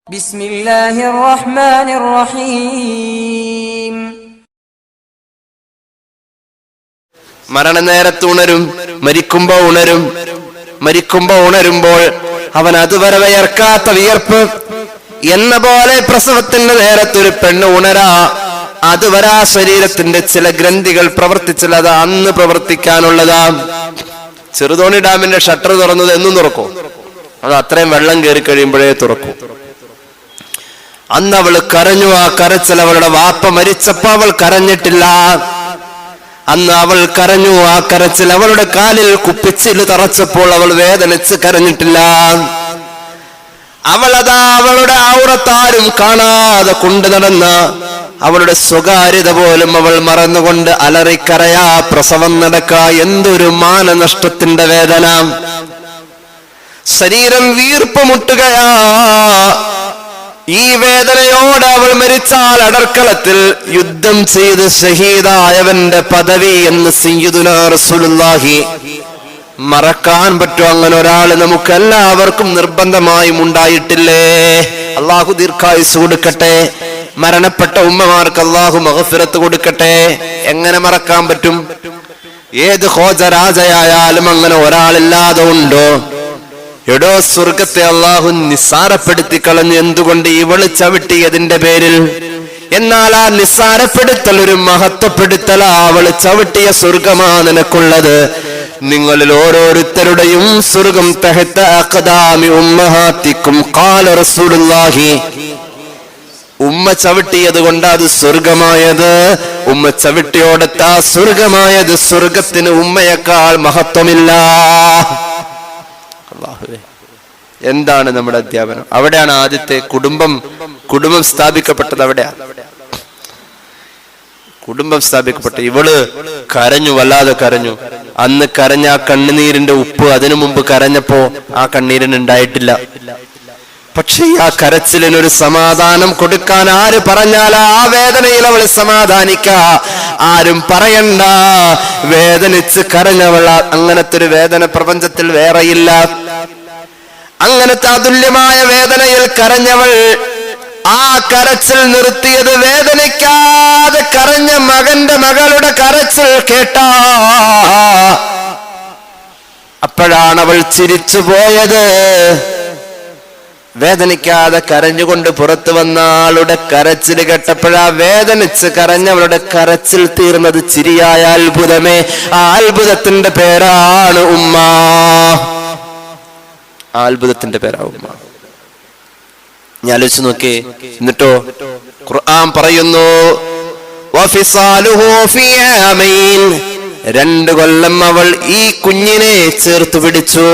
ബിസ്മില്ലാഹിർ റഹ്മാനിർ റഹീം. മരണനേരത്ത് ഉണരും, മരിക്കുമ്പോ ഉണരുമ്പോൾ അവൻ അതുവരെ വിയർക്കാത്ത വിയർപ്പ് എന്ന പോലെ പ്രസവത്തിന്റെ നേരത്തൊരു പെണ്ണ് ഉണരാ. അതുവരെ ആ ശരീരത്തിന്റെ ചില ഗ്രന്ഥികൾ പ്രവർത്തിച്ചില്ല, അത് അന്ന് പ്രവർത്തിക്കാനുള്ളതാ. ചെറുതോണി ഡാമിന്റെ ഷട്ടർ തുറന്നത് എന്നും തുറക്കും, അത് അത്രയും വെള്ളം കയറി കഴിയുമ്പോഴേ തുറക്കും. അന്ന് അവള് കരഞ്ഞു. ആ കരച്ചിൽ അവളുടെ വാപ്പ മരിച്ചപ്പോ അവൾ കരഞ്ഞിട്ടില്ല. അന്ന് അവൾ കരഞ്ഞു. ആ കരച്ചിൽ അവളുടെ കാലിൽ കുപ്പിച്ചില് തറച്ചപ്പോൾ അവൾ വേദനിച്ച് കരഞ്ഞിട്ടില്ല. അവളതാ അവളുടെ ഔറത്താരും കാണാതെ കൊണ്ടു നടന്ന അവളുടെ സ്വകാര്യത പോലും അവൾ മറന്നുകൊണ്ട് അലറിക്കരയാ. പ്രസവം നടക്ക, എന്തൊരു മാനനഷ്ടത്തിന്റെ വേദന. ശരീരം വീർപ്പ് മുട്ടുകയാ. ഈ വേദനയോടെ അവൾ മരിച്ചാൽ അടർക്കളത്തിൽ യുദ്ധം ചെയ്ത് ഷഹീദായവന്റെ പദവി എന്ന് സയ്യിദുനാ റസൂലുള്ളാഹി. മറക്കാൻ പറ്റും അങ്ങനെ ഒരാള് നമുക്ക് എല്ലാവർക്കും നിർബന്ധമായും ഉണ്ടായിട്ടില്ലേ? അള്ളാഹു ദീർഘായുസ് കൊടുക്കട്ടെ. മരണപ്പെട്ട ഉമ്മമാർക്ക് അള്ളാഹു മഗ്ഫിറത്ത് കൊടുക്കട്ടെ. എങ്ങനെ മറക്കാൻ പറ്റും? ഏത് ഖോജ രാജയായാലും അങ്ങനെ ഒരാളില്ലാതെ ഉണ്ടോ? എടോ, സ്വർഗത്തെ അള്ളാഹു നിസ്സാരപ്പെടുത്തി കളഞ്ഞു. എന്തുകൊണ്ട്? ഇവള് ചവിട്ടിയതിന്റെ പേരിൽ. എന്നാൽ ആ നിസ്സാരപ്പെടുത്തൽ ഒരു മഹത്വപ്പെടുത്തലാ. അവള് ചവിട്ടിയ സ്വർഗമാ നിനക്കുള്ളത്. നിങ്ങളിൽ ഓരോരുത്തരുടെയും സ്വർഗം തഹത അഖദാമി ഉമ്മഹാത്തിക്കും ഖാല റസൂലുള്ളാഹി. ഉമ്മ ചവിട്ടിയത് കൊണ്ട് അത് സ്വർഗമായത്. ഉമ്മ ചവിട്ടിയോടത്ത സ്വർഗമായത്. സ്വർഗത്തിന് ഉമ്മയേക്കാൾ മഹത്വമില്ല. എന്താണ് നമ്മുടെ അധ്യാപനം? അവിടെയാണ് ആദ്യത്തെ കുടുംബം സ്ഥാപിക്കപ്പെട്ടത്. അവിടെയാണ് കുടുംബം സ്ഥാപിക്കപ്പെട്ട. ഇവള് കരഞ്ഞു, വല്ലാതെ കരഞ്ഞു. അന്ന് കരഞ്ഞ ആ കണ്ണുനീരിന്റെ ഉപ്പ് അതിനു മുമ്പ് കരഞ്ഞപ്പോ ആ കണ്ണീരിന് ഉണ്ടായിട്ടില്ല. പക്ഷെ ആ കരച്ചിലിനൊരു സമാധാനം കൊടുക്കാൻ ആര് പറഞ്ഞാലാ ആ വേദനയിൽ അവൾ സമാധാനിക്ക? ആരും പറയണ്ട. വേദനിച്ച് കരഞ്ഞവൾ. അങ്ങനത്തെ ഒരു വേദന പ്രപഞ്ചത്തിൽ വേറെയില്ല. അങ്ങനത്തെ അതുല്യമായ വേദനയിൽ കരഞ്ഞവൾ. ആ കരച്ചിൽ നിർത്തിയത് വേദനിക്കാതെ കരഞ്ഞ മകളുടെ കരച്ചിൽ കേട്ടാ. അപ്പോഴാണ് അവൾ ചിരിച്ചു പോയത്. വേദനിക്കാതെ കരഞ്ഞുകൊണ്ട് പുറത്തു വന്ന ആളുടെ കരച്ചിൽ കേട്ടപ്പോഴാ വേദനിച്ച് കരഞ്ഞവളുടെ കരച്ചിൽ തീർന്നത് ചിരിയായ അത്ഭുതമേ. ആ അത്ഭുതത്തിന്റെ പേരാണ് ഉമ്മ. ആ അത്ഭുതത്തിന്റെ പേരാ ഉമ്മ. ഞാൻ ആലോചിച്ച് നോക്കേ. എന്നിട്ടോ ഖുർആൻ പറയുന്നു, വഫിസാലുഹു ഫീ ആമൈൻ. 2 കൊല്ലം അവൾ ഈ കുഞ്ഞിനെ ചേർത്ത് പിടിച്ചു.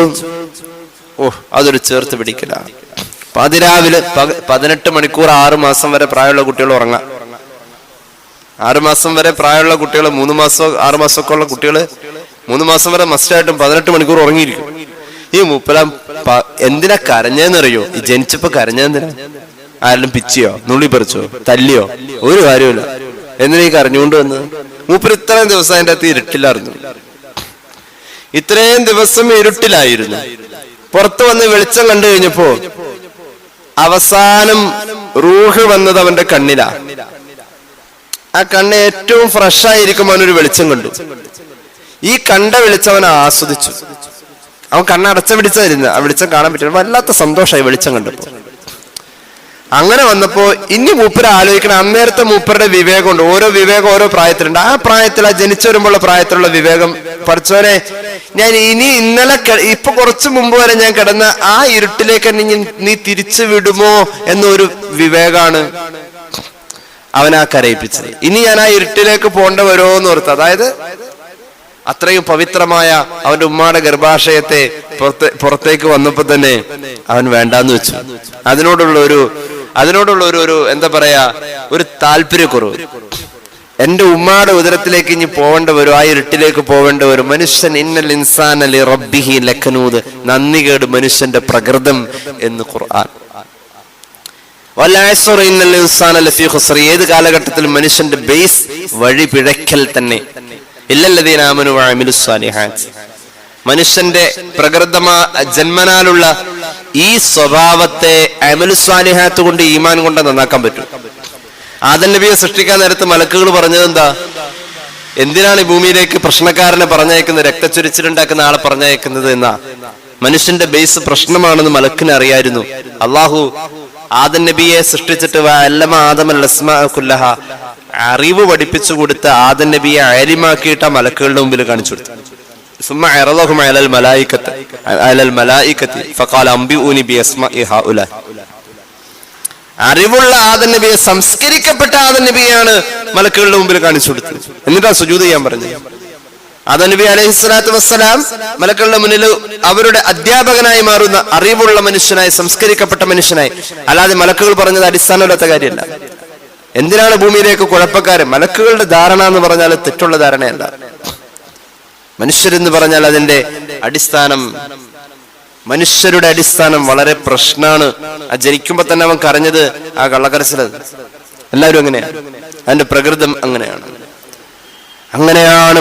അതൊരു ചേർത്ത് പിടിക്കലാണ്. പാതിരാവിലെ 18 മണിക്കൂർ 6 മാസം വരെ പ്രായമുള്ള കുട്ടികൾ ഉറങ്ങാം. 6 മാസം വരെ പ്രായമുള്ള കുട്ടികൾ, 3 മാസം 6 മാസമൊക്കെ ഉള്ള കുട്ടികൾ 3 മാസം വരെ മസ്റ്റായിട്ടും 18 മണിക്കൂർ ഉറങ്ങിയിരിക്കും. ഈ മൂപ്പലാം എന്തിനാ കരഞ്ഞെന്നറിയോ? ഈ ജനിച്ചപ്പോ കരഞ്ഞെന്തിനാ? ആരെങ്കിലും പിച്ചിയോ, നുള്ളി പറിച്ചോ, തല്ലിയോ? ഒരു കാര്യമില്ല. എന്തിനാ ഈ കരഞ്ഞുകൊണ്ട് വന്ന്? മൂപ്പർ ഇത്രയും ദിവസം അതിൻ്റെ അകത്ത് ഇരുട്ടിലായിരുന്നു. ഇത്രയും ദിവസം ഇരുട്ടിലായിരുന്നു. പുറത്തു വന്ന് വെളിച്ചം കണ്ടു കഴിഞ്ഞപ്പോ അവസാനം റൂഹ് വന്നത് അവന്റെ കണ്ണിലാ. ആ കണ്ണ് ഏറ്റവും ഫ്രഷ് ആയിരിക്കും. അവനൊരു വെളിച്ചം കണ്ടു. ഈ കണ്ട വെളിച്ചം അവൻ ആസ്വദിച്ചു. അവൻ കണ്ണടച്ച പിടിച്ചായിരുന്നു. ആ വെളിച്ചം കാണാൻ പറ്റില്ല. വല്ലാത്ത സന്തോഷമായി വെളിച്ചം കണ്ടപ്പോ. അങ്ങനെ വന്നപ്പോ ഇനി മൂപ്പര് ആലോചിക്കണം. അന്നേരത്തെ മൂപ്പരുടെ വിവേകമുണ്ട്. ഓരോ വിവേകം ഓരോ പ്രായത്തിലുണ്ട്. ആ പ്രായത്തിൽ, ആ ജനിച്ചു വരുമ്പോഴുള്ള പ്രായത്തിലുള്ള വിവേകം, പഠിച്ചോനെ ഞാൻ ഇന്നലെ ഇപ്പൊ കുറച്ചു മുമ്പ് വരെ ഞാൻ കിടന്ന ആ ഇരുട്ടിലേക്ക് നീ തിരിച്ചു വിടുമോ എന്നൊരു വിവേകാണ് അവനാ കരയിപ്പിച്ചത്. ഇനി ഞാൻ ആ ഇരുട്ടിലേക്ക് പോണ്ട വരുമോന്ന് ഓർത്ത്. അതായത് അത്രയും പവിത്രമായ അവന്റെ ഉമ്മാടെ ഗർഭാശയത്തെ പുറത്തേക്ക് വന്നപ്പോ തന്നെ അവൻ വേണ്ടാന്ന് വെച്ചു. അതിനോടുള്ള ഒരു എന്താ പറയാ, ഒരു താല്പര്യക്കുറവ്. എന്റെ ഉമ്മാടെ ഉദരത്തിലേക്ക് ഇനി പോവേണ്ട വരും, ആ ഇരുട്ടിലേക്ക് പോവേണ്ട വരും. മനുഷ്യൻ ഇന്നൽ ഇൻസാന ലി റബ്ബിഹി ലകനൂദ്. നന്ദികേട് മനുഷ്യന്റെ പ്രകൃതം എന്ന് ഖുർആൻ. വൽഅസ്ർ ഇന്നൽ ഇൻസാന ലഫീ ഖുസ്ർ. ഏത് കാലഘട്ടത്തിലും മനുഷ്യന്റെ ബേസ് വഴി പിഴയ്ക്കൽ തന്നെ. ഇല്ലല്ലദീന ആമനു വഅമിലുസ് സാലിഹാത്ത്. മനുഷ്യന്റെ ജന്മനാലുള്ള ഈ സ്വഭാവത്തെ അമലു സ്വാലിഹാത്ത് കൊണ്ട് ഈമാൻ കൊണ്ട് നന്നാക്കാൻ പറ്റും. ആദം നബിയെ സൃഷ്ടിക്കാൻ നേരത്ത് മലക്കുകൾ പറഞ്ഞത് എന്താ? എന്തിനാണ് ഈ ഭൂമിയിലേക്ക് പ്രശ്നക്കാരനെ പറഞ്ഞയക്കുന്നത്, രക്തച്ചൊരിച്ചിലുണ്ടാക്കുന്ന ആളെ പറഞ്ഞയക്കുന്നത് എന്നാ? മനുഷ്യന്റെ ബേസ് പ്രശ്നമാണെന്ന് മലക്കിന് അറിയായിരുന്നു. അള്ളാഹു ആദം നബിയെ സൃഷ്ടിച്ചിട്ട് അറിവ് പഠിപ്പിച്ചു കൊടുത്ത ആദം നബിയെ അയലിമാക്കിയിട്ട് മലക്കുകളുടെ മുമ്പിൽ കാണിച്ചു കൊടുത്തു. അറിവുള്ള ആദം നബിയെ, സംസ്കരിക്കപ്പെട്ട ആദം നബിയെയാണ് മലക്കുകളുടെ മുമ്പിൽ കാണിച്ചു കൊടുത്തത്. എന്നിട്ടാ സുജൂദ് ചെയ്യാൻ പറഞ്ഞത്. ആദം നബി അലൈഹിസ്സലാത്തു വസ്സലാം മലക്കുകളുടെ മുന്നിൽ അവരുടെ അധ്യാപകനായി മാറുന്ന അറിവുള്ള മനുഷ്യനായി, സംസ്കരിക്കപ്പെട്ട മനുഷ്യനായി. അല്ലാതെ മലക്കുകൾ പറഞ്ഞത് അടിസ്ഥാനമില്ലാത്ത കാര്യമല്ല. എന്തിനാണ് ഭൂമിയിലേക്ക് കുഴപ്പക്കാരൻ? മലക്കുകളുടെ ധാരണ എന്ന് പറഞ്ഞാൽ തെറ്റുള്ള ധാരണയല്ല. മനുഷ്യരെന്ന് പറഞ്ഞാൽ അതിന്റെ അടിസ്ഥാനം, മനുഷ്യരുടെ അടിസ്ഥാനം വളരെ പ്രശ്നമാണ്. ആ ജനിക്കുമ്പോ തന്നെ അവൻ കരഞ്ഞത് ആ കള്ളക്കരച്ചിലത്. എല്ലാവരും അങ്ങനെയാണ്, അതിന്റെ പ്രകൃതം അങ്ങനെയാണ്. അങ്ങനെയാണ്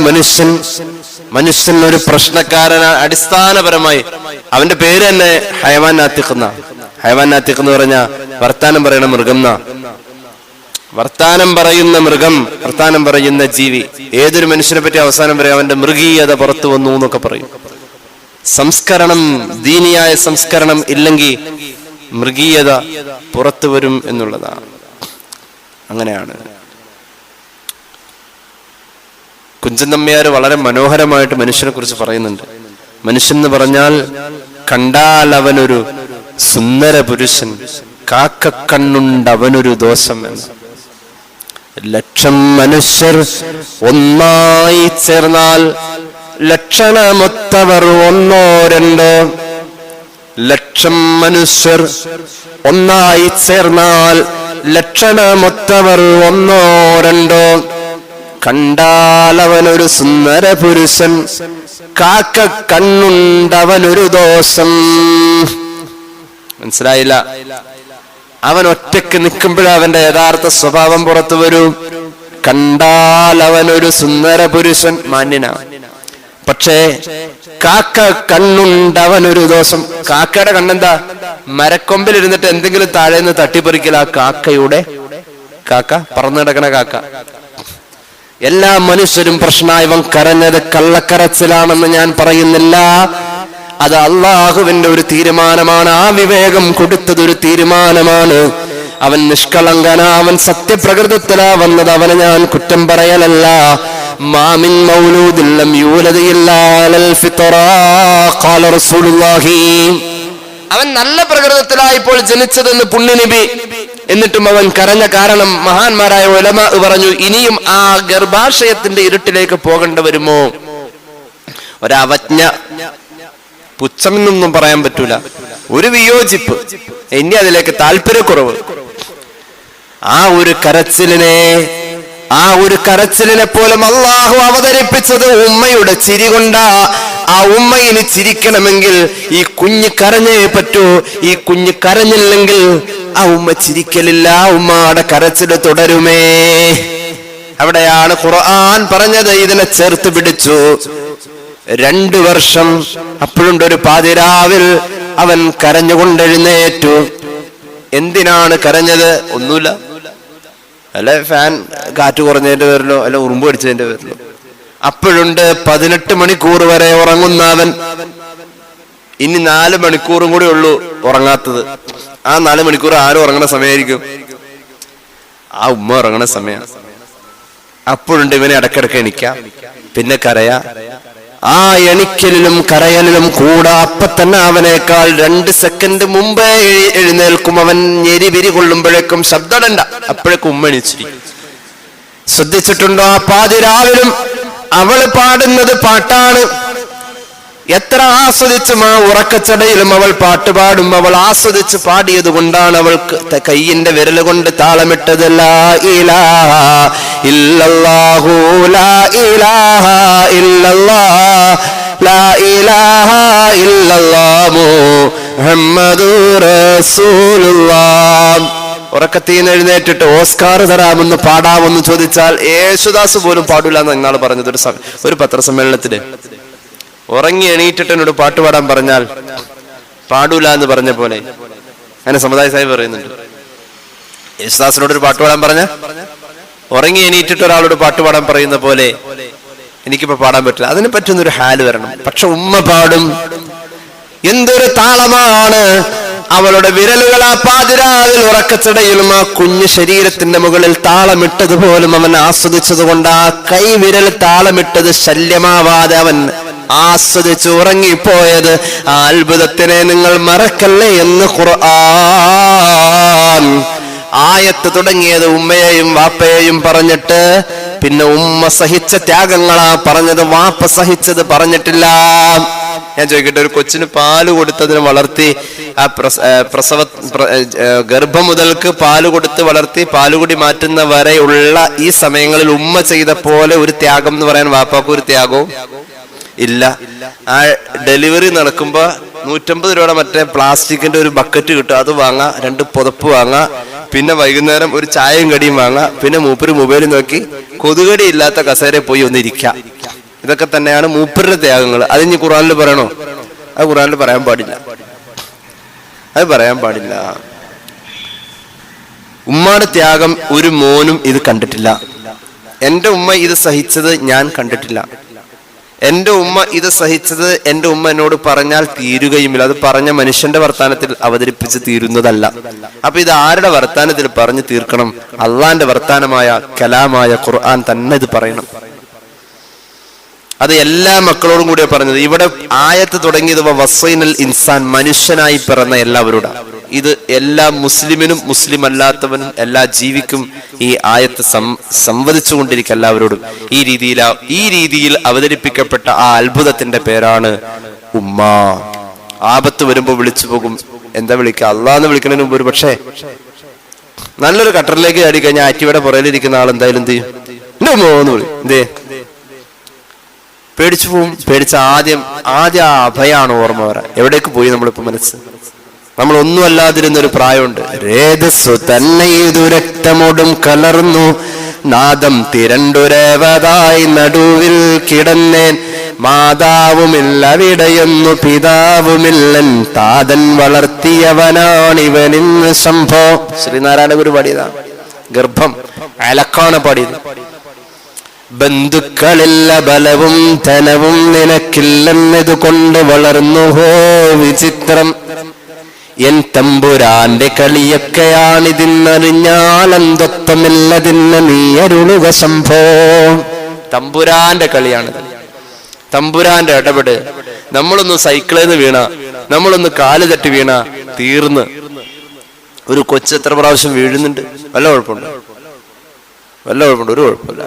മനുഷ്യൻ ഒരു പ്രശ്നക്കാരനാണ്. അടിസ്ഥാനപരമായി അവന്റെ പേര് തന്നെ ഹയവാൻ നാത്തിഖ്. ഹയവാൻ നാത്തിഖ് എന്ന് പറഞ്ഞാൽ വർത്താനം പറയുന്ന മൃഗം. വർത്താനം പറയുന്ന മൃഗം, വർത്താനം പറയുന്ന ജീവി. ഏതൊരു മനുഷ്യനെ പറ്റി അവസാനം പറയും അവന്റെ മൃഗീയത പുറത്തു വന്നു എന്നൊക്കെ പറയും. സംസ്കരണം, ദീനിയായ സംസ്കരണം ഇല്ലെങ്കിൽ മൃഗീയത പുറത്തു വരും എന്നുള്ളതാണ്. അങ്ങനെയാണ് കുഞ്ചൻ നമ്പ്യാർ വളരെ മനോഹരമായിട്ട് മനുഷ്യനെ കുറിച്ച് പറയുന്നുണ്ട്. മനുഷ്യൻ എന്ന് പറഞ്ഞാൽ കണ്ടാൽ അവനൊരു സുന്ദര പുരുഷൻ, കാക്കക്കണ്ണുണ്ടവനൊരു ദോഷം എന്ന്. ലക്ഷം മനുഷ്യർ ഒന്നായി ചേർന്നാൽ ലക്ഷണമൊത്തവർ ഒന്നോ രണ്ടോ. ലക്ഷം മനുഷ്യർ ഒന്നായി ചേർന്നാൽ ലക്ഷണമൊത്തവർ ഒന്നോ രണ്ടോ. കണ്ടാൽ അവനൊരു സുന്ദര പുരുഷൻ, കാക്ക കണ്ണുണ്ടവനൊരു ദോഷം. മനസ്സിലായില്ല? അവൻ ഒറ്റയ്ക്ക് നിൽക്കുമ്പോഴേ അവന്റെ യഥാർത്ഥ സ്വഭാവം പുറത്തു വരൂ. കണ്ടാൽ അവനൊരു സുന്ദര പുരുഷൻ, മാന്യനാണ്. പക്ഷേ കാക്ക കണ്ണുണ്ടവനൊരു ദോഷം. കാക്കയുടെ കണ്ണെന്താ? മരക്കൊമ്പിൽ ഇരുന്നിട്ട് എന്തെങ്കിലും താഴെ നിന്ന് തട്ടിപ്പറിക്കൽ. ആ കാക്ക പറന്നു കിടക്കണ കാക്ക. എല്ലാ മനുഷ്യരും പ്രശ്നമായി. ഇവൻ കരഞ്ഞത് കള്ളക്കരച്ചിലാണെന്ന് ഞാൻ പറയുന്നില്ല. അത് അള്ളാഹുവിന്റെ ഒരു തീരുമാനമാണ്. ആ വിവേകം കൊടുത്തതൊരു തീരുമാനമാണ്. അവൻ നിഷ്കളങ്കനാ, അവൻ സത്യപ്രകൃതത്തിലാ വന്നത്. അവനെ ഞാൻ കുറ്റം പറയലല്ല. മാമിൻ മൗലൂദിൻ ലം യൂലദ് ഇല്ലാ അലൽ ഫിത്റ ഖാല റസൂലുള്ളാഹി. അവൻ നല്ല പ്രകൃതത്തിലായിപ്പോൾ ജനിച്ചതെന്ന് പുണ്യനബി. എന്നിട്ടും അവൻ കരഞ്ഞ കാരണം മഹാന്മാരായ ഉലമാ പറഞ്ഞു, ഇനിയും ആ ഗർഭാശയത്തിന്റെ ഇരുട്ടിലേക്ക് പോകേണ്ടി വരുമോ? ഒരവജ്ഞ, പുച്ഛമെന്നൊന്നും പറയാൻ പറ്റൂല, ഒരു വിയോജിപ്പ്, ഇനി അതിലേക്ക് താല്പര്യക്കുറവ്. ആ ഒരു കരച്ചിലിനെ പോലും അള്ളാഹു അവതരിപ്പിച്ചത് ഉമ്മയുടെ ചിരി കൊണ്ടാ. ആ ഉമ്മ ഇനി ചിരിക്കണമെങ്കിൽ ഈ കുഞ്ഞ് കരഞ്ഞേ പറ്റൂ. ഈ കുഞ്ഞ് കരഞ്ഞില്ലെങ്കിൽ ആ ഉമ്മ ചിരിക്കലില്ല. ഉമ്മയുടെ കരച്ചില് തുടരുമേ. അവിടെയാണ് ഖുർആൻ പറഞ്ഞത്, ഇതിനെ ചേർത്ത് പിടിച്ചു. 2 വർഷം. അപ്പോഴുണ്ട് ഒരു പാതിരാവിൽ അവൻ കരഞ്ഞുകൊണ്ടെഴുന്നേറ്റു. എന്തിനാണ് കരഞ്ഞത്? ഒന്നുമില്ല. അല്ല ഫാൻ കാറ്റ് കുറഞ്ഞതിന്റെ പേരിലോ അല്ല ഉറുമ്പ് അടിച്ചതിന്റെ പേരിലോ. അപ്പോഴുണ്ട് 18 മണിക്കൂർ വരെ ഉറങ്ങുന്ന അവൻ. ഇനി 4 മണിക്കൂറും കൂടി ഉള്ളൂ ഉറങ്ങാത്തത്. ആ 4 മണിക്കൂർ ആരും ഉറങ്ങണ സമയമായിരിക്കും? ആ ഉമ്മ ഉറങ്ങണ സമയം. അപ്പോഴുണ്ട് ഇവനെ ഇടക്കിടക്ക് എണിക്കാം, പിന്നെ കരയാ. ആ എണിക്കലിലും കരയലിലും കൂടെ അപ്പൊ തന്നെ അവനേക്കാൾ 2 സെക്കൻഡ് മുമ്പേ എഴുന്നേൽക്കും. അവൻ ഞെരിവിരി കൊള്ളുമ്പോഴേക്കും ശബ്ദമുണ്ട, അപ്പോഴേക്കും ഉമ്മ എണീച്ചിരിക്കും. ശ്രദ്ധിച്ചിട്ടുണ്ടോ? ആ പാതിരാവിലും അവള് പാടുന്നത് പാട്ടാണ്. എത്ര ആസ്വദിച്ചും ആ ഉറക്കച്ചടയിലും അവൾ പാട്ട് പാടും. അവൾ ആസ്വദിച്ച് പാടിയത് കൊണ്ടാണ് അവൾക്ക് കയ്യിന്റെ വിരൽ കൊണ്ട് താളമിട്ടത്. ലാ ഇലാഹ ഇല്ലല്ലാഹു ലാ ഇലാഹ ഇല്ലല്ലാഹ് ലാ ഇലാഹ ഇല്ലല്ലാഹു മുഹമ്മദുർ റസൂലുള്ളാഹ്. ഉറക്കത്തിൽ എഴുന്നേറ്റിട്ട് ഓസ്കാർ തരാമെന്ന് പാടാമെന്ന് ചോദിച്ചാൽ യേശുദാസ് പോലും പാടില്ല എന്ന് ഇന്നാൾ പറഞ്ഞത് ഒരു പത്രസമ്മേളനത്തില്. ഉറങ്ങി എണീറ്റിട്ട് എന്നോട് പാട്ട് പാടാൻ പറഞ്ഞാൽ പാടൂല എന്ന് പറഞ്ഞ പോലെ അങ്ങനെ സമുദായ സാഹിബ് പറയുന്നുണ്ട്. യേശുദാസിനോട് ഒരു പാട്ട് പാടാൻ പറഞ്ഞ ഉറങ്ങി എണീറ്റിട്ട് ഒരാളോട് പാട്ട് പാടാൻ പറയുന്ന പോലെ എനിക്കിപ്പോ പാടാൻ പറ്റില്ല. അതിന് പറ്റുന്നൊരു ഹാല് വരണം. പക്ഷെ ഉമ്മ പാടും. എന്തൊരു താളമാണ്! അവളുടെ വിരലുകൾ ആ പാതിരാവിൽ ഉറക്കത്തിടയിലും ആ കുഞ്ഞു ശരീരത്തിന്റെ മുകളിൽ താളമിട്ടതുപോലും അവൻ ആസ്വദിച്ചത് കൊണ്ട് ആ കൈവിരൽ താളമിട്ടത് ശല്യമാവാതെ അവൻ ആസ്വദിച്ച് ഉറങ്ങിപ്പോയത് ആ അത്ഭുതത്തിനെ നിങ്ങൾ മറക്കല്ലേ എന്ന് ഖുർആൻ ആയത്ത് തുടങ്ങിയത് ഉമ്മയെയും വാപ്പയെയും പറഞ്ഞിട്ട് പിന്നെ ഉമ്മ സഹിച്ച ത്യാഗങ്ങളാ പറഞ്ഞത്, വാപ്പ സഹിച്ചത് പറഞ്ഞിട്ടില്ല. ഞാൻ ചോദിക്കട്ടെ, ഒരു കൊച്ചിന് പാല് കൊടുത്തതിന് വളർത്തി ആ ഗർഭം മുതൽക്ക് പാല് കൊടുത്ത് വളർത്തി പാലുകുടി മാറ്റുന്ന വരെയുള്ള ഈ സമയങ്ങളിൽ ഉമ്മ ചെയ്ത പോലെ ഒരു ത്യാഗം എന്ന് പറയാൻ വാപ്പാക്ക് ഒരു ത്യാഗവും ഇല്ല. ആ ഡെലിവറി നടക്കുമ്പോ 150 രൂപയുടെ മറ്റേ പ്ലാസ്റ്റിക്കിന്റെ ഒരു ബക്കറ്റ് കിട്ടും, അത് വാങ്ങാ, 2 പുതപ്പ് വാങ്ങാ, പിന്നെ വൈകുന്നേരം ഒരു ചായയും കടിയും വാങ്ങാ, പിന്നെ മൂപ്പര് മൊബൈൽ നോക്കി കൊതുകടി ഇല്ലാത്ത കസേരയിൽ പോയി ഒന്നിരിക്കാം. ഇതൊക്കെ തന്നെയാണ് മൂപ്പരുടെ ത്യാഗങ്ങൾ. അത് ഇനി ഖുർആനിൽ പറയണോ? അത് ഖുർആനിൽ പറയാൻ പാടില്ല. അത് പറയാൻ പാടില്ല. ഉമ്മയുടെ ത്യാഗം ഒരു മോനും ഇത് കണ്ടിട്ടില്ല. എന്റെ ഉമ്മ ഇത് സഹിച്ചത് ഞാൻ കണ്ടിട്ടില്ല. എന്റെ ഉമ്മ ഇത് സഹിച്ചത് എന്റെ ഉമ്മ എന്നോട് പറഞ്ഞാൽ തീരുകയുമില്ല. അത് പറഞ്ഞ മനുഷ്യന്റെ വർത്താനത്തിൽ അവതരിപ്പിച്ച് തീരുന്നതല്ല. അപ്പൊ ഇത് ആരുടെ വർത്താനത്തിൽ പറഞ്ഞു തീർക്കണം? അള്ളാന്റെ വർത്താനമായ കലാമായ ഖുർആൻ തന്നെ ഇത് പറയണം. അത് എല്ലാ മക്കളോടും കൂടിയാണ് പറഞ്ഞത്. ഇവിടെ ആയത്ത് തുടങ്ങിയത് വസ്വൈനൽ ഇൻസാൻ, മനുഷ്യനായി പിറന്ന എല്ലാവരോടാണ്. ഇത് എല്ലാ മുസ്ലിമിനും മുസ്ലിം അല്ലാത്തവനും എല്ലാ ജീവിക്കും ഈ ആയത്ത് സംവദിച്ചുകൊണ്ടിരിക്കുക എല്ലാവരോടും. ഈ രീതിയിൽ അവതരിപ്പിക്കപ്പെട്ട ആ അത്ഭുതത്തിന്റെ പേരാണ് ഉമ്മ. ആപത്ത് വരുമ്പോ വിളിച്ചു പോകും. എന്താ വിളിക്കുക? അള്ളാന്ന് വിളിക്കുന്നതിന് മുമ്പ് ഒരു പക്ഷേ നല്ലൊരു കട്ടറിലേക്ക് ചാടി കഴിഞ്ഞാൽ ആറ്റിയുടെ പുറയിലിരിക്കുന്ന ആൾ എന്തായാലും എന്ത് ചെയ്യും? എന്റെ ഉമ്മന്ന് വിളി. എന്തേ? പേടിച്ചു പോവും. പേടിച്ച ആദ്യം ആ അഭയാണ് ഓർമ്മ വരാൻ. എവിടേക്ക് പോയി നമ്മളിപ്പോ മനസ്സ്? നമ്മൾ ഒന്നും അല്ലാതിരുന്നൊരു പ്രായമുണ്ട്. രേതസ്സു തന്നെ രക്തമോടും കലർന്നു നാദം തിരണ്ടുരവതായി നടുവിൽ കിടന്നേൻ, മാതാവുമില്ലവിടെയൊന്നു പിതാവുമില്ലൻ, താതൻ വളർത്തിയവനാണിവനിന്ന് ശംഭോ. ശ്രീനാരായണ ഗുരു പാടിയതാണ്. ഗർഭം അലക്കാണ് പാടിയത്. ബന്ധുക്കളില്ല ബലവും ധനവും നിനക്കില്ലെന്നതുകൊണ്ട് വളർന്നുഹോ വിചിത്രം, എൻ തമ്പുരാന്റെ കളിയൊക്കെയാണിതിന്നറിഞ്ഞാലെന്തൊത്തമില്ലതിന്ന് നീ അരുളുക ശംഭോ. തമ്പുരാന്റെ കളിയാണിത്. തമ്പുരാന്റെ ഇടപെട്. നമ്മളൊന്ന് സൈക്കിളിന്ന് വീണ, നമ്മളൊന്ന് കാല് തട്ടി വീണ തീർന്ന്. ഒരു കൊച്ചു എത്ര പ്രാവശ്യം വീഴുന്നുണ്ട്? വല്ല കുഴപ്പമുണ്ടോ? ഒരു കുഴപ്പമില്ല.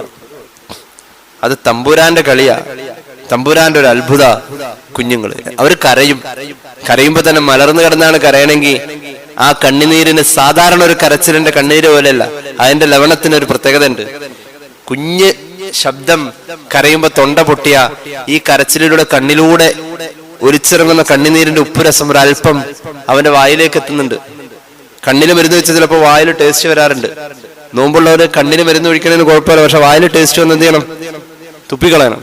അത് തമ്പുരാന്റെ കളിയാ. തമ്പുരാന്റെ ഒരു അത്ഭുത. കുഞ്ഞുങ്ങള് അവര് കരയുമ്പോ തന്നെ മലർന്നു കിടന്നാണ് കരയണമെങ്കിൽ ആ കണ്ണുനീരിന് സാധാരണ ഒരു കരച്ചിലിന്റെ കണ്ണീര് പോലെയല്ല, അതിന്റെ ലവണത്തിന് ഒരു പ്രത്യേകത ഉണ്ട്. കുഞ്ഞ് ശബ്ദം കരയുമ്പോ തൊണ്ട പൊട്ടിയ ഈ കരച്ചിലിലൂടെ കണ്ണിലൂടെ ഒലിച്ചിറങ്ങുന്ന കണ്ണുനീരിന്റെ ഉപ്പുരസം ഒരല്പം അവന്റെ വായിലേക്ക് എത്തുന്നുണ്ട്. കണ്ണിന് മരുന്ന് വെച്ച് ചിലപ്പോ വായിൽ ടേസ്റ്റ് വരാറുണ്ട്. നോമ്പുള്ളവര് കണ്ണിന് മരുന്ന് ഒഴിക്കണതിന് കുഴപ്പമില്ല, പക്ഷെ വായിൽ ടേസ്റ്റ് വന്ന് എന്ത് ചെയ്യണം? തുപ്പിക്കളയണം.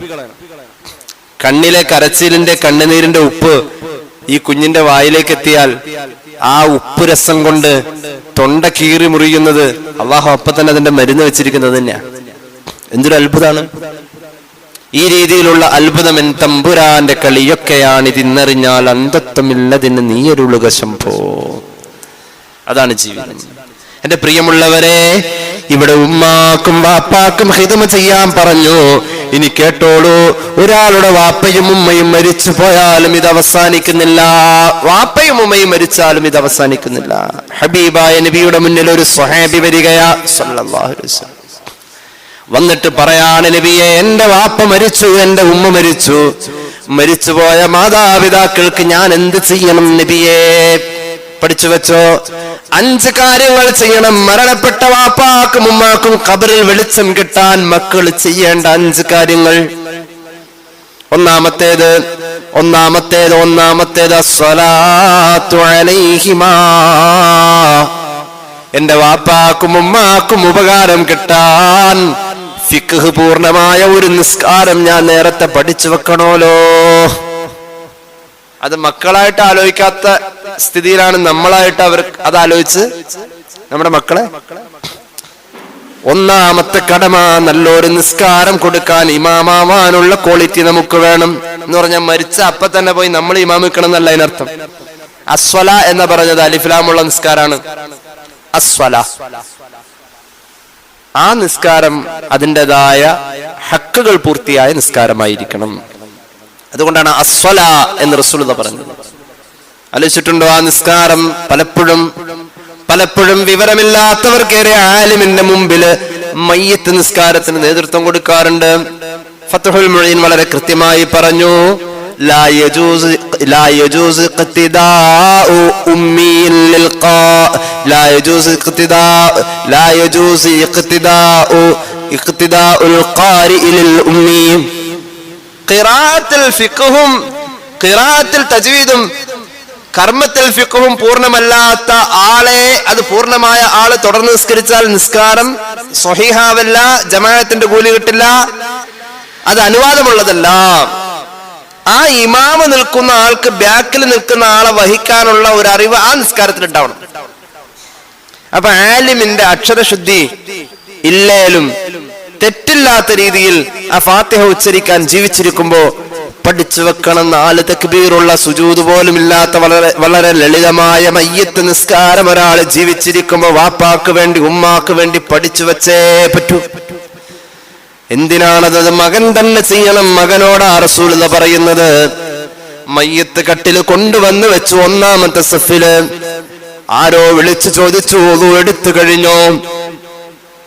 കണ്ണിലെ കരച്ചിലിന്റെ കണ്ണുനീരിന്റെ ഉപ്പ് ഈ കുഞ്ഞിന്റെ വായിലേക്ക് എത്തിയാൽ ആ ഉപ്പ് രസം കൊണ്ട് തൊണ്ട കീറി മുറിയുന്നത് അള്ളാഹു അപ്പൊ തന്നെ അതിന്റെ മരുന്ന് വെച്ചിരിക്കുന്നത് തന്നെയാണ്. എന്തൊരു അത്ഭുതമാണ്! ഈ രീതിയിലുള്ള അത്ഭുതം എൻ തമ്പുരാന്റെ കളിയൊക്കെയാണ് ഇതിന്നറിഞ്ഞാൽ അന്തത്വമില്ലതിന് നീയരുളുക ശംഭോ. അതാണ് ജീവിതം. എന്റെ പ്രിയമുള്ളവരെ, ഇവിടെ ഉമ്മാക്കും വാപ്പാക്കും ഹിദമ ചെയ്യാൻ പറഞ്ഞു. ഇനി കേട്ടോളൂ, ഒരാളുടെ വാപ്പയും ഉമ്മയും മരിച്ചു പോയാലും ഇത് അവസാനിക്കുന്നില്ല. വാപ്പയും ഉമ്മയും മരിച്ചാലും ഇത് അവസാനിക്കുന്നില്ല. ഹബീബായ നബിയുടെ മുന്നിൽ ഒരു സ്വഹാബി വരികയാ സല്ലല്ലാഹു അലൈഹി വസല്ലം. വന്നിട്ട് പറയാണ്, നബിയെ, എന്റെ വാപ്പ മരിച്ചു, എന്റെ ഉമ്മ മരിച്ചു. മരിച്ചുപോയ മാതാപിതാക്കൾക്ക് ഞാൻ എന്ത് ചെയ്യണം നബിയെ? പഠിച്ചു വെച്ചോ. 5 കാര്യങ്ങൾ ചെയ്യണം. മരണപ്പെട്ട വാപ്പാക്കും ഉമ്മാക്കും ഖബറിൽ വെളിച്ചം കിട്ടാൻ മക്കൾ ചെയ്യേണ്ട 5 കാര്യങ്ങൾ. ഒന്നാമത്തേത് അസ്സലാത്തു അലൈഹിമാ. എന്റെ വാപ്പാക്കും ഉമ്മാക്കും ഉപകാരം കിട്ടാൻ ഫിഖ് പൂർണ്ണമായ ഒരു നിസ്കാരം ഞാൻ നേരത്തെ പഠിച്ചു വെക്കണോലോ. അത് മക്കളായിട്ട് ആലോചിക്കാത്ത സ്ഥിതിയിലാണ് നമ്മളായിട്ട് അവർ അത് ആലോചിച്ച് നമ്മുടെ മക്കളെ. ഒന്നാമത്തെ കടമ നല്ലൊരു നിസ്കാരം കൊടുക്കാൻ ഇമാമാവാനുള്ള ക്വാളിറ്റി നമുക്ക് വേണം എന്ന് പറഞ്ഞാൽ മരിച്ച അപ്പൊ തന്നെ പോയി നമ്മൾ ഇമാം വെക്കണം എന്നല്ല അതിനർത്ഥം. അസ്വല എന്ന് പറഞ്ഞത് അലിഫ്ലാമുള്ള നിസ്കാരാണ്. അസ്വല, ആ നിസ്കാരം അതിൻ്റെതായ ഹക്കുകൾ പൂർത്തിയായ നിസ്കാരമായിരിക്കണം. അതുകൊണ്ടാണ് അസ്വല എന്ന് റസൂലുള്ളാഹി പറഞ്ഞത്. ആലോചിച്ചിട്ടുണ്ടോ? ആ നിസ്കാരം പലപ്പോഴും വിവരമില്ലാത്തവർക്കേറെ ആലിമിന്റെ മുമ്പില് മയ്യത്ത് നിസ്കാരത്തിന് നേതൃത്വം കൊടുക്കാറുണ്ട്. ഫത്ഹുൽ മുഈൻ വളരെ കൃത്യമായി പറഞ്ഞു, ലാ യജൂസ് ഇഖ്തിദാഉ ഉമ്മിയിൽ ലിൽഖാ, ലാ യജൂസ് ഇഖ്തിദാഉൽ ഖാരിഇ ലിൽ ഉമ്മി. ഖിറാഅത്തുൽ ഫിഖ്ഹും ഖിറാഅത്തുൽ തജ്വീദും കർമ്മത്തിൽ ഫിഖ്ഹും പൂർണ്ണമല്ലാത്ത ആളെ, അത് പൂർണ്ണമായ ആള് തുടർന്ന് നിസ്കരിച്ചാൽ നിസ്കാരം സ്വഹീഹാവല്ല, ജമാഅത്തിന്റെ കൂലി കിട്ടില്ല, അത് അനുവാദമുള്ളതല്ല. ആ ഇമാമ് നിൽക്കുന്ന ആൾക്ക് ബാക്കിൽ നിൽക്കുന്ന ആളെ വഹിക്കാനുള്ള ഒരു അറിവ് ആ നിസ്കാരത്തിൽ ഉണ്ടാവണം. അപ്പൊ ആലിമിന്റെ അക്ഷരശുദ്ധി ഇല്ലേലും തെറ്റില്ലാത്ത രീതിയിൽ ആ ഫാത്തിഹ ഉച്ചരിക്കാൻ ജീവിച്ചിരിക്കുമ്പോ പഠിച്ചു വെക്കണം. 4 തക്ബീറുള്ള സുജൂദ് പോലും ഇല്ലാത്ത വളരെ ലളിതമായ മയ്യത്ത് നിസ്കാരം ഒരാൾ ജീവിച്ചിരിക്കുമ്പോ വാപ്പാക്ക് വേണ്ടി ഉമ്മാക്ക് വേണ്ടി പഠിച്ചു വെച്ചേ പറ്റൂ. എന്തിനാണത്? മകൻ തന്നെ ചെയ്യണം. മകനോടാ റസൂലുള്ളാഹി പറയുന്നത്. മയ്യത്ത് കട്ടില് കൊണ്ടുവന്ന് വെച്ചു. 1-ാമത്തെ സഫില് ആരോ വിളിച്ചു ചോദിച്ചു, വുളു എടുത്തു കഴിഞ്ഞോ?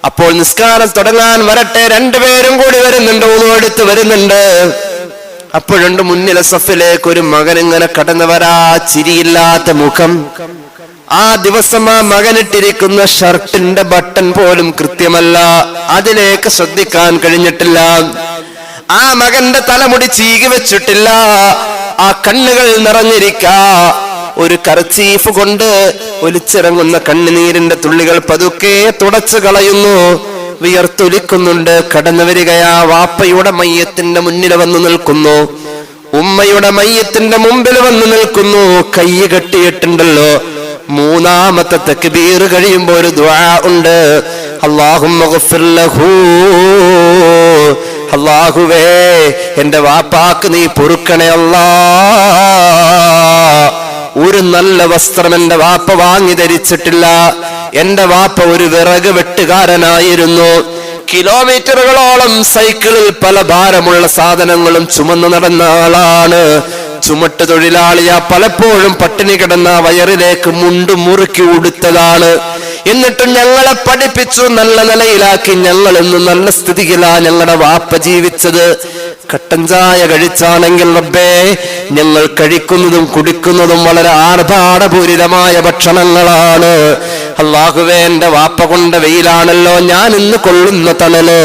അപ്പോൾ നിസ്കാരം തുടങ്ങാൻ വരട്ടെ, 2 പേരും കൂടി വരുന്നുണ്ട്, വുളു എടുത്ത് വരുന്നുണ്ട്. അപ്പോഴുണ്ട് മുന്നിലെ സഫിലേക്ക് ഒരു മകൻ ഇങ്ങനെ കടന്നു വരാ, ചിരിയില്ലാത്ത മുഖം. ആ ദിവസം ആ മകനിട്ടിരിക്കുന്ന ഷർട്ടിന്റെ ബട്ടൺ പോലും കൃത്യമല്ല, അതിലേക്ക് ശ്രദ്ധിക്കാൻ കഴിഞ്ഞിട്ടില്ല. ആ മകന്റെ തലമുടി ചീകി വെച്ചിട്ടില്ല, ആ കണ്ണുകൾ നിറഞ്ഞിരിക്ക. ഒരു കർച്ചീഫ് കൊണ്ട് ഒലിച്ചിറങ്ങുന്ന കണ്ണുനീരിന്റെ തുള്ളികൾ പതുക്കെ തുടച്ചു കളയുന്നു, വിയർത്തൊലിക്കുന്നുണ്ട്. കടന്നു വരികയാ. വാപ്പയുടെ മയ്യത്തിന്റെ മുന്നിൽ വന്നു നിൽക്കുന്നു, ഉമ്മയുടെ മയ്യത്തിന്റെ മുമ്പിൽ വന്നു നിൽക്കുന്നു. കൈ കെട്ടിയിട്ടുണ്ടല്ലോ. 3-ാമത്തെ തക്ബീർ കഴിയുമ്പോ ഒരു ദുആ ഉണ്ട്, അല്ലാഹുമ്മ ഗഫിർ ലഹു, അല്ലാഹുവേ എന്റെ വാപ്പാക്ക് നീ പൊറുക്കണേ അല്ലാ. ഒരു നല്ല വസ്ത്രം എന്റെ വാപ്പ വാങ്ങി ധരിച്ചിട്ടില്ല. എന്റെ വാപ്പ ഒരു വിറക് വെട്ടുകാരനായിരുന്നു. കിലോമീറ്ററുകളോളം സൈക്കിളിൽ പല ഭാരമുള്ള സാധനങ്ങളും ചുമന്നു നടന്ന ആളാണ്. ചുമട്ട് തൊഴിലാളിയാ. പലപ്പോഴും പട്ടിണി കിടന്ന വയറിലേക്ക് മുണ്ട് മുറുക്കി ഉടുത്തതാണ്. എന്നിട്ടും ഞങ്ങളെ പഠിപ്പിച്ചു, നല്ല നിലയിലാക്കി. ഞങ്ങൾ ഇന്ന് നല്ല സ്ഥിതിയിലാ ഞങ്ങളുടെ വാപ്പ ജീവിച്ചത്. കട്ടൻ ചായ കഴിച്ചാണെങ്കിൽ റബ്ബേ, ഞങ്ങൾ കഴിക്കുന്നതും കുടിക്കുന്നതും വളരെ ആർഭാടപൂരിതമായ ഭക്ഷണങ്ങളാണ്. അല്ലാഹുവേ എന്റെ വാപ്പ കൊണ്ട വെയിലാണല്ലോ ഞാൻ ഇന്ന് കൊള്ളുന്ന തണല്.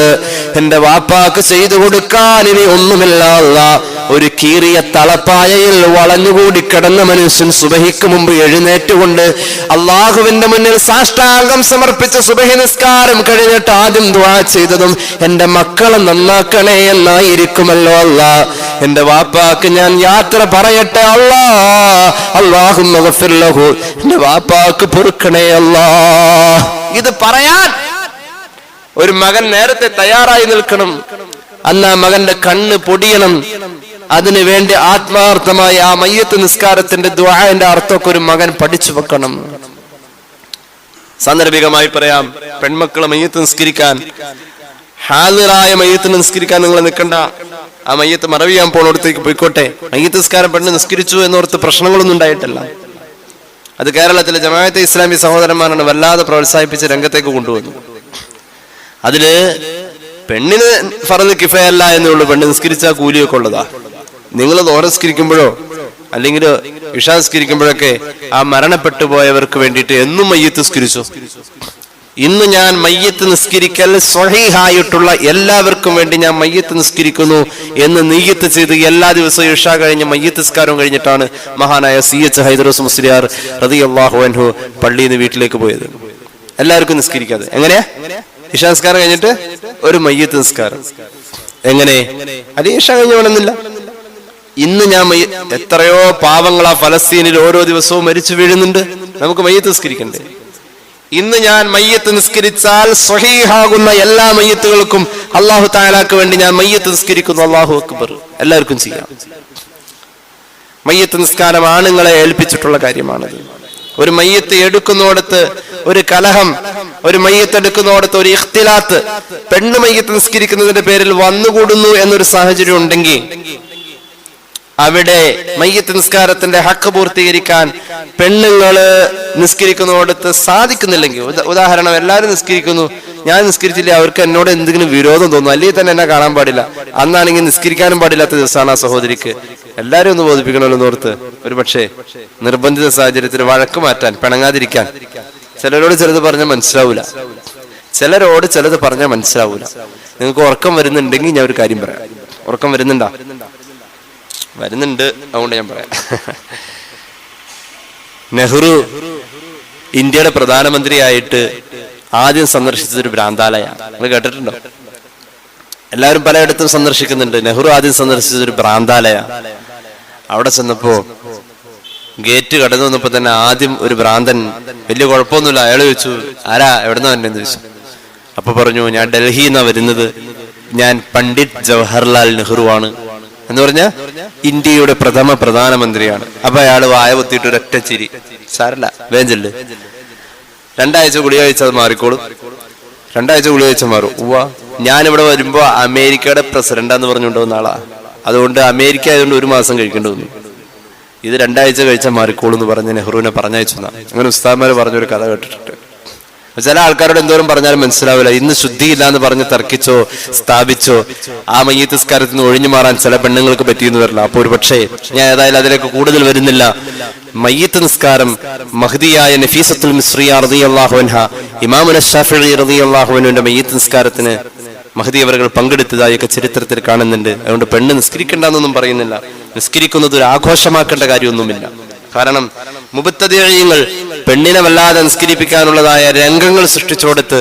എന്റെ വാപ്പാക്ക് ചെയ്തു കൊടുക്കാൻ ഇനി ഒന്നുമില്ല അല്ലാഹ്. ഒരു കീറിയ തളപ്പായയിൽ വളഞ്ഞുകൂടി കിടന്ന മനുഷ്യൻ സുബഹിക്ക് മുമ്പ് എഴുന്നേറ്റുകൊണ്ട് അള്ളാഹുവിന്റെ മുന്നിൽ സാഷ്ടാംഗം സമർപ്പിച്ച സുബഹി നിസ്കാരം കഴിഞ്ഞിട്ട് ആദ്യം ദുആ ചെയ്തതും എന്റെ മക്കളെ നന്നാക്കണേ എന്നായിരിക്കുമല്ലോ അല്ലാഹ്. എന്റെ വാപ്പാക്ക് ഞാൻ യാത്ര പറയട്ടെ അല്ലാഹ്, അല്ലാഹുമ്മ ഗഫിർ ലഹു, എന്റെ വാപ്പാക്ക് പൊറുക്കണേ അല്ലാഹ്. ഇത് പറയാൻ ഒരു മകൻ നേരത്തെ തയ്യാറായി നിൽക്കണം. അന്ന് ആ മകന്റെ കണ്ണ് പൊടിയണം. അതിനു വേണ്ടി ആത്മാർത്ഥമായി ആ മയ്യത്ത് നിസ്കാരത്തിന്റെ ദുആന്റെ അർത്ഥമൊക്കെ ഒരു മകൻ പഠിച്ചു വെക്കണം. സാന്ദർഭികമായി പറയാം, പെൺമക്കളെ മയ്യത്ത് നിസ്കരിക്കാൻ, ഹാദിറായ മയ്യത്ത് നിസ്കരിക്കാൻ നിങ്ങൾ നിൽക്കണ്ട. ആ മയ്യത്ത് മറവിയാൻ പോണോടത്തേക്ക് പോയിക്കോട്ടെ. മയ്യത്ത് നിസ്കാരം പെണ്ണ് നിസ്കരിച്ചു എന്നോർത്ത് പ്രശ്നങ്ങളൊന്നും ഉണ്ടായിട്ടല്ല. അത് കേരളത്തിലെ ജമാഅത്തെ ഇസ്ലാമി സഹോദരന്മാരാണ് വല്ലാതെ പ്രോത്സാഹിപ്പിച്ച് രംഗത്തേക്ക് കൊണ്ടുവന്നു. അതില് പെണ്ണിന് ഫർദ് കിഫയല്ല എന്നുള്ളൂ, പെണ്ണ് നിസ്കരിച്ച കൂലിയൊക്കെ ഉള്ളതാ. നിങ്ങൾ ദോഹർ നിസ്കരിക്കുമ്പോഴോ അല്ലെങ്കിൽ ഇശാ നിസ്കരിക്കുമ്പോഴൊക്കെ ആ മരണപ്പെട്ടു പോയവർക്ക് വേണ്ടിയിട്ട് എന്നും മയ്യത്ത് നിസ്കരിച്ചു. ഇന്ന് ഞാൻ മയ്യത്ത് നിസ്കരിക്കൽ സ്വഹീഹായിട്ടുള്ള എല്ലാവർക്കും വേണ്ടി ഞാൻ മയ്യത്ത് നിസ്കരിക്കുന്നു എന്ന് നിയ്യത്ത് ചെയ്ത് എല്ലാ ദിവസവും ഇശാ കഴിഞ്ഞ് മയ്യത്ത് നിസ്കാരം കഴിഞ്ഞിട്ടാണ് മഹാനായ CH ഹൈദറൂസ് മുസ്ലിയാർ റളിയല്ലാഹു അൻഹു പള്ളിയിൽ നിന്ന് വീട്ടിലേക്ക് പോയത്. എല്ലാവർക്കും നിസ്കരിക്കാതെ. എങ്ങനെയാ? ഇശാ നിസ്കാരം കഴിഞ്ഞിട്ട് ഒരു മയ്യത്ത് നിസ്കാരം. എങ്ങനെ? അത് ഇശാ കഴിഞ്ഞ് വേണമെന്നില്ല. ഇന്ന് ഞാൻ എത്രയോ പാവങ്ങളാ ഫലസ്തീനിൽ ഓരോ ദിവസവും മരിച്ചു വീഴുന്നുണ്ട്. നമുക്ക് മയ്യത്ത് നിസ്കരിക്കണ്ടേ? ഇന്ന് ഞാൻ മയ്യത്ത് നിസ്കരിച്ചാൽ സ്വഹീഹാകുന്ന എല്ലാ മയ്യത്തുകൾക്കും അല്ലാഹു തആലാക്ക് വേണ്ടി ഞാൻ മയ്യത്ത് നിസ്കരിക്കുന്നു. അല്ലാഹു അക്ബർ. എല്ലാവർക്കും ചെയ്യാം. മയ്യത്ത് നിസ്കാരം ആണുങ്ങളെ ഏൽപ്പിച്ചിട്ടുള്ള കാര്യമാണത്. ഒരു മയ്യത്ത് എടുക്കുന്നിടത്ത് ഒരു കലഹം, ഒരു മയ്യത്ത് എടുക്കുന്നിടത്ത് ഒരു ഇഖ്തിലാത്ത്, പെണ്ണ് മയ്യത്ത് നിസ്കരിക്കുന്നതിന്റെ പേരിൽ വന്നുകൂടുന്നു എന്നൊരു സാഹചര്യം ഉണ്ടെങ്കിൽ അവിടെ മയ്യത്ത് നിസ്കാരത്തിന്റെ ഹക്ക് പൂർത്തീകരിക്കാൻ പെണ്ണുങ്ങള് നിസ്കരിക്കുന്നിടത്ത് സാധിക്കുന്നില്ലെങ്കിൽ, ഉദാഹരണം എല്ലാവരും നിസ്കരിക്കുന്നു, ഞാൻ നിസ്കരിച്ചില്ല, അവർക്ക് എന്നോട് എന്തെങ്കിലും വിരോധം തോന്നുന്നു, അല്ലെങ്കിൽ തന്നെ എന്നെ കാണാൻ പാടില്ല, അന്നാണെങ്കിൽ നിസ്കരിക്കാനും പാടില്ലാത്ത ദിവസമാണ് ആ സഹോദരിക്ക്, എല്ലാവരും ഒന്ന് ബോധിപ്പിക്കണമല്ലോ എന്നോർത്ത് ഒരു പക്ഷേ നിർബന്ധിത സാഹചര്യത്തിൽ വഴക്ക് മാറ്റാൻ, പിണങ്ങാതിരിക്കാൻ ചിലരോട് ചിലത് പറഞ്ഞാൽ മനസ്സിലാവൂല, ചിലരോട് ചിലത് പറഞ്ഞാൽ മനസ്സിലാവൂല. നിങ്ങൾക്ക് ഉറക്കം വരുന്നുണ്ടെങ്കിൽ ഞാൻ ഒരു കാര്യം പറയാം. ഉറക്കം വരുന്നുണ്ട്, അതുകൊണ്ട് ഞാൻ പറയാം. നെഹ്റു ഇന്ത്യയുടെ പ്രധാനമന്ത്രിയായിട്ട് ആദ്യം സന്ദർശിച്ചത് ഒരു ഭ്രാന്താലയാണ്. നിങ്ങൾ കേട്ടിട്ടുണ്ടോ? എല്ലാവരും പലയിടത്തും സന്ദർശിക്കുന്നുണ്ട്. നെഹ്റു ആദ്യം സന്ദർശിച്ചത് ഒരു ഭ്രാന്താലയ. അവിടെ ചെന്നപ്പോ ഗേറ്റ് കടന്നു വന്നപ്പോ തന്നെ ആദ്യം ഒരു ഭ്രാന്തൻ, വലിയ കുഴപ്പമൊന്നുമില്ല, അയാൾ ചോദിച്ചു ആരാ എവിടുന്ന വന്നെന്ന് ചോദിച്ചു. അപ്പൊ പറഞ്ഞു ഞാൻ ഡൽഹിയിൽ നിന്നാ വരുന്നത്, ഞാൻ പണ്ഡിറ്റ് ജവഹർലാൽ നെഹ്റു ആണ് എന്ന് പറഞ്ഞ ഇന്ത്യയുടെ പ്രഥമ പ്രധാനമന്ത്രിയാണ്. അപ്പൊ അയാള് വായ പൊത്തിയിട്ട് ഒരൊറ്റ ചിരി, സാരല്ല വേഞ്ചല്, 2 ആഴ്ച ഗുളിക കഴിച്ചാൽ അത് മാറിക്കോളും, 2 ആഴ്ച ഗുളിക കഴിച്ചാൽ മാറും. ഞാനിവിടെ വരുമ്പോ അമേരിക്കയുടെ പ്രസിഡന്റാന്ന് പറഞ്ഞുകൊണ്ടുവന്ന ആളാ, അതുകൊണ്ട് അമേരിക്ക ആയതുകൊണ്ട് 1 മാസം കഴിക്കേണ്ടി വന്നു, ഇത് 2 ആഴ്ച കഴിച്ചാൽ മാറിക്കോളൂ എന്ന് പറഞ്ഞ് നെഹ്റുവിനെ പറഞ്ഞയച്ചു. അങ്ങനെ ഉസ്താദ്മാര് പറഞ്ഞൊരു കഥ കേട്ടിട്ടുണ്ട്. ചില ആൾക്കാരോട് എന്തോരം പറഞ്ഞാലും മനസ്സിലാവില്ല. ഇന്ന് ശുദ്ധിയില്ല എന്ന് പറഞ്ഞ് തർക്കിച്ചോ സ്ഥാപിച്ചോ ആ മയ്യത്ത് നിസ്കാരത്തിൽ നിന്ന് ഒഴിഞ്ഞു മാറാൻ ചില പെണ്ണുങ്ങൾക്ക് പറ്റിയെന്ന് വരില്ല. അപ്പൊ ഒരു പക്ഷേ ഞാൻ ഏതായാലും അതിലേക്ക് കൂടുതൽ വരുന്നില്ല. മയ്യത്ത് നിസ്കാരം മഹ്ദിയായ നഫീസത്തുൽ മിസ്രിയ റളിയല്ലാഹു അൻഹ, ഇമാമുന ശാഫിഈ റളിയല്ലാഹു അൻഹുവിന്റെ മയ്യത്ത് നിസ്കാരത്തിന് മഹ്ദി അവர்கள் പങ്കെടുത്തതായൊക്കെ ചരിത്രത്തിൽ കാണുന്നുണ്ട്. അതുകൊണ്ട് പെണ്ണ് നിസ്കരിക്കേണ്ടെന്നൊന്നും പറയുന്നില്ല. നിസ്കരിക്കുന്നത് ഒരു ആഘോഷമാക്കേണ്ട കാര്യമൊന്നുമില്ല. കാരണം മുബത്തദിഈങ്ങൾ പെണ്ണിനെ വല്ലാതെ നിസ്കരിപ്പിക്കാനുള്ളതായ രംഗങ്ങൾ സൃഷ്ടിച്ചു കൊടുത്ത്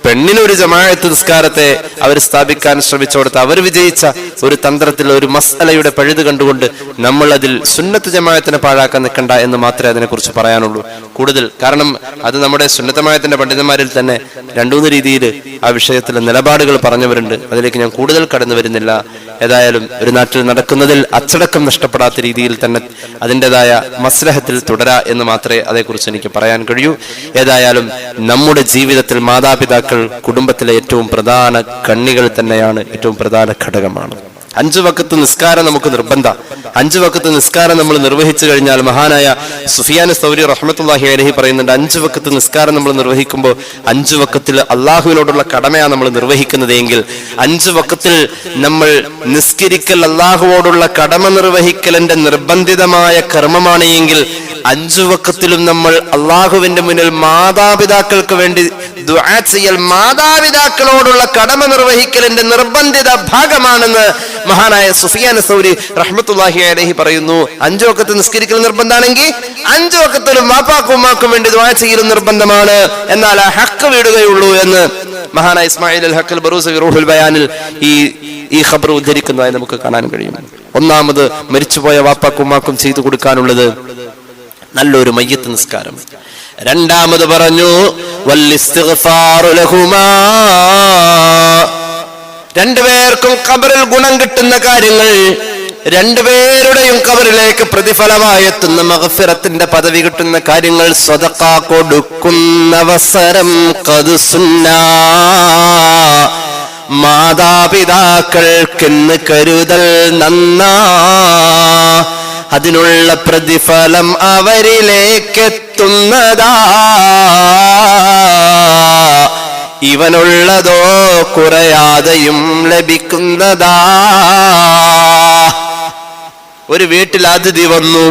പെണ്ണിനൊരു ജമാഅത്ത് നിസ്കാരത്തെ അവർ സ്ഥാപിക്കാൻ ശ്രമിച്ചു കൊടുത്ത് അവർ വിജയിച്ച ഒരു തന്ത്രത്തിൽ ഒരു മസ്അലയുടെ പഴുത് കണ്ടുകൊണ്ട് നമ്മൾ അതിൽ സുന്നത്ത് ജമാഅത്തിനെ പാഴാക്കാൻ നിൽക്കണ്ട എന്ന് മാത്രമേ അതിനെക്കുറിച്ച് പറയാനുള്ളൂ. കൂടുതൽ കാരണം അത് നമ്മുടെ സുന്നത്ത് ജമാഅത്തിന്റെ പണ്ഡിതന്മാരിൽ തന്നെ 2-3 രീതിയിൽ ആ വിഷയത്തിൽ നിലപാടുകൾ പറഞ്ഞവരുണ്ട്. അതിലേക്ക് ഞാൻ കൂടുതൽ കടന്നു വരുന്നില്ല. ഏതായാലും ഒരു നാട്ടിൽ നടക്കുന്നതിൽ അച്ചടക്കം നഷ്ടപ്പെടാത്ത രീതിയിൽ തന്നെ അതിൻ്റെതായ മസ്ലഹത്തിൽ തുടരാ എന്ന് മാത്രമേ അതേക്കുറിച്ച് എനിക്ക് പറയാൻ കഴിയൂ. ഏതായാലും നമ്മുടെ ജീവിതത്തിൽ മാതാപിതാക്കൾ കുടുംബത്തിലെ ഏറ്റവും പ്രധാന കണ്ണികൾ തന്നെയാണ്, ഏറ്റവും പ്രധാന ഘടകമാണ്. 5 വഖത്ത് നിസ്കാരം നമുക്ക് നിർബന്ധ. 5 വഖത്ത് നിസ്കാരം നമ്മൾ നിർവഹിച്ചു കഴിഞ്ഞാൽ, മഹാനായ സുഫിയാൻ സൗരി റഹ്മത്തുള്ളാഹി അലൈഹി പറയുന്നുണ്ട്, 5 വഖത്ത് നിസ്കാരം നമ്മൾ നിർവഹിക്കുമ്പോൾ 5 വഖത്തിൽ അള്ളാഹുവിനോടുള്ള കടമയാണ് നമ്മൾ നിർവഹിക്കുന്നത് എങ്കിൽ, 5 വഖത്തിൽ നമ്മൾ നിസ്കരിക്കൽ അള്ളാഹുവോടുള്ള കടമ നിർവഹിക്കലിന്റെ നിർബന്ധിതമായ കർമ്മമാണ് എങ്കിൽ 5 വഖത്തിലും നമ്മൾ അള്ളാഹുവിന്റെ മുന്നിൽ മാതാപിതാക്കൾക്ക് വേണ്ടി ദുആ ചെയ്യൽ മാതാപിതാക്കളോടുള്ള കടമ നിർവഹിക്കലിന്റെ നിർബന്ധിത ഭാഗമാണെന്ന് മഹാനായ സുഫിയാൻ സൗരി റഹ്മത്തുള്ളാഹി അലൈഹി പറയുന്നു. 5 വഖത്ത് നിസ്കരിക്കൽ നിർബന്ധമാണെങ്കിൽ 5 വഖത്തിലും വാപ്പാക്കും ഉമ്മാക്കും വേണ്ടി ദുആ ചെയ്യലും നിർബന്ധമാണ്. എന്നാൽ ആ ഹക്ക് വിടുകയുള്ളൂ എന്ന് മഹാനായ ഇസ്മായിൽ അൽ ഹഖൽ ബറൂസി റൂഹുൽ ബയാനിൽ ഈ ഖബർ ഉദ്ധരിക്കുന്നതായി നമുക്ക് കാണാൻ കഴിയും. ഒന്നാമത് മരിച്ചുപോയ വാപ്പാക്കും ഉമ്മാക്കും ചെയ്തു കൊടുക്കാനുള്ളത് നല്ലൊരു മയ്യത്ത് നിസ്കാരം. രണ്ടാമത് പറഞ്ഞു വല്ലിസ്തിഗ്ഫാറു ലഹുമാ, രണ്ടുപേർക്കും ഖബറിൽ ഗുണം കിട്ടുന്ന കാര്യങ്ങൾ, രണ്ടുപേരുടെയും ഖബറിലേക്ക് പ്രതിഫലമായി എത്തുന്ന മഗ്ഫിറത്തിന്റെ പദവി കിട്ടുന്ന കാര്യങ്ങൾ, സദഖ കൊടുക്കുന്ന അവസരം ഖദ് സുന്നാ, മാതാപിതാക്കൾക്കെന്ന് കരുതൽ നന്നാ, അതിനുള്ള പ്രതിഫലം അവരിലേക്കെത്തുന്നതാ, ഇവനുള്ളതോ കുറയാതെയും ലഭിക്കുന്നതാ. ഒരു വീട്ടിൽ അതിഥി വന്നു,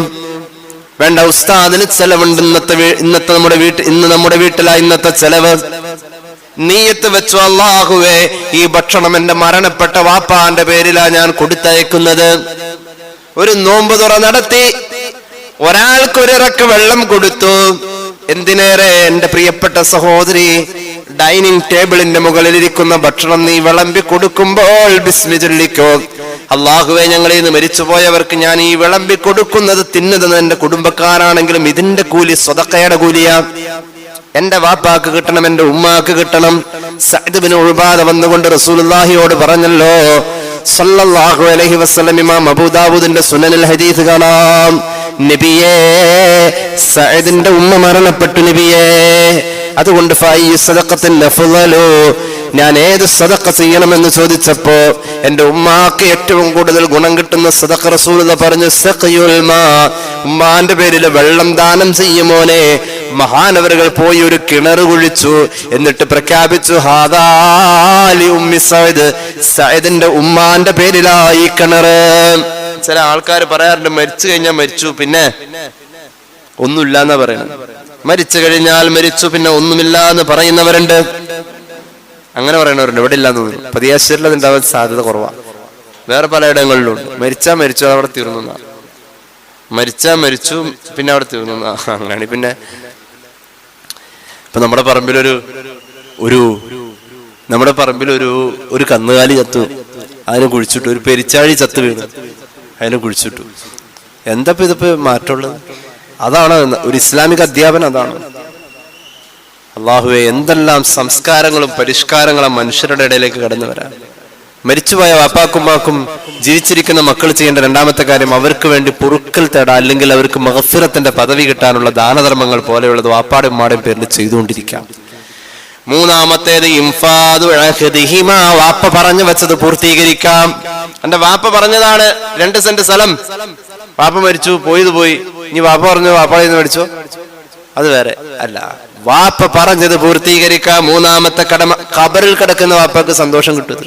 വേണ്ട ഉസ്താദിന് ചെലവുണ്ട്, ഇന്ന് നമ്മുടെ വീട്ടിലാ ഇന്നത്തെ ചെലവ്. നീയത്ത് വെച്ചു, അല്ലാഹുവേ ഈ ഭക്ഷണം എന്റെ മരണപ്പെട്ട വാപ്പാന്റെ പേരിലാ ഞാൻ കൊടുത്തയക്കുന്നത്. ഒരു നോമ്പ് തുറ നടത്തി, ഒരാൾക്കൊരിറക്ക് വെള്ളം കൊടുത്തു. എന്തിനേറെ എന്റെ പ്രിയപ്പെട്ട സഹോദരി, ഡൈനിങ് ടേബിളിന്റെ മുകളിൽ ഇരിക്കുന്ന ഭക്ഷണം നീ വിളമ്പി കൊടുക്കുമ്പോൾ ബിസ്മി ചൊല്ലിക്കോ, അള്ളാഹുവെ, ഞങ്ങളിൽ നിന്ന് മരിച്ചുപോയവർക്ക് ഞാൻ ഈ വിളമ്പി കൊടുക്കുന്നത് തിന്നുന്നത് എന്റെ കുടുംബക്കാരാണെങ്കിലും ഇതിന്റെ കൂലി സ്വതക്കയുടെ കൂലിയാ. എന്റെ വാപ്പാക്ക് കിട്ടണം, എന്റെ ഉമ്മാക്ക് കിട്ടണം. സഅദ് ബിൻ ഉബാദ വന്നുകൊണ്ട് റസൂലുള്ളാഹിയോട് പറഞ്ഞല്ലോ സല്ലല്ലാഹു അലൈഹി വസല്ലം. ഇമാം അബൂ ദാവൂദിന്റെ സുനനിൽ ഹദീസ് കാണാം, നബിയേ, സഅദിന്റെ ഉമ്മ മരണപ്പെട്ടു നബിയേ. അതുകൊണ്ട് ഫഅയ്യു സദഖത്തിൻ അഫ്ളലു, ഞാൻ ഏത് സദഖ ചെയ്യണമെന്ന് ചോദിച്ചപ്പോ എന്റെ ഉമ്മാക്ക് ഏറ്റവും കൂടുതൽ ഗുണം കിട്ടുന്ന സദഖ റസൂലുള്ളാഹി പറഞ്ഞു സഖയുൽ മാ, ഉമ്മാന്റെ പേരിൽ വെള്ളം ദാനം ചെയ്യുമോനെ. മഹാനവറുകൾ പോയി ഒരു കിണർ കുഴിച്ചു, എന്നിട്ട് പ്രഖ്യാപിച്ചു ഹാദാ ലി ഉമ്മി സഅദ്, സഅദിന്റെ ഉമ്മാന്റെ പേരിലായി കിണറ്. ചില ആൾക്കാർ പറയാറുണ്ട് മരിച്ചു കഴിഞ്ഞാൽ മരിച്ചു പിന്നെ ഒന്നുമില്ലാന്നാ പറയണത്. മരിച്ചു കഴിഞ്ഞാൽ മരിച്ചു പിന്നെ ഒന്നുമില്ല എന്ന് പറയുന്നവരുണ്ട്. അങ്ങനെ പറയുന്നവരുണ്ട്. ഇവിടെ ഇല്ലാന്ന് തോന്നുന്നു. പതിയാശ്ശേരിൽ അതുണ്ടാവാൻ സാധ്യത കുറവാണ്. വേറെ പലയിടങ്ങളിലും ഉണ്ട്. മരിച്ചാ മരിച്ചു അവിടെ തീർന്നു, മരിച്ചാ മരിച്ചു പിന്നെ അവിടെ തീർന്നു. അങ്ങനെ പിന്നെ ഇപ്പൊ നമ്മുടെ പറമ്പിലൊരു കന്നുകാലി ചത്തു, അതിനെ കുഴിച്ചിട്ടു. ഒരു പെരിച്ചാഴി ചത്ത് വീണു, അതിനെ കുഴിച്ചിട്ടു. എന്താ ഇതിപ്പോ മാറ്റമുള്ളത്? അതാണ് ഒരു ഇസ്ലാമിക അധ്യാപനം. അതാണ് അള്ളാഹുവെ, എന്തെല്ലാം സംസ്കാരങ്ങളും പരിഷ്കാരങ്ങളും മനുഷ്യരുടെ ഇടയിലേക്ക് കടന്നു വരാൻ. മരിച്ചുപോയ വാപ്പാക്കുമ്മാക്കും ജീവിച്ചിരിക്കുന്ന മക്കൾ ചെയ്യേണ്ട രണ്ടാമത്തെ കാര്യം അവർക്ക് വേണ്ടി പൊറുക്കൽ തേടാ, അല്ലെങ്കിൽ അവർക്ക് മഗ്ഫിറത്തിന്റെ പദവി കിട്ടാനുള്ള ദാനധർമ്മങ്ങൾ പോലെയുള്ളത് വാപ്പാടും ഉമ്മാടും പേരിൽ ചെയ്തുകൊണ്ടിരിക്കാം. മൂന്നാമത്തേത് ഇൻഫാദു അഖദിഹിമാ, വാപ്പ പറഞ്ഞു വെച്ചത് പൂർത്തീകരിക്കാം. എന്റെ വാപ്പ പറഞ്ഞതാണ് 2 സെന്റ് സ്ഥലം, വാപ്പ മരിച്ചു, പോയി. ഇനി വാപ്പ പറഞ്ഞു വാപ്പായിൽ നിന്ന് മേടിച്ചോ, അത് വേറെ അല്ല. വാപ്പ പറഞ്ഞത് പൂർത്തീകരിക്കാം. മൂന്നാമത്തെ കടമ, ഖബറിൽ കിടക്കുന്ന വാപ്പക്ക് സന്തോഷം കിട്ടും.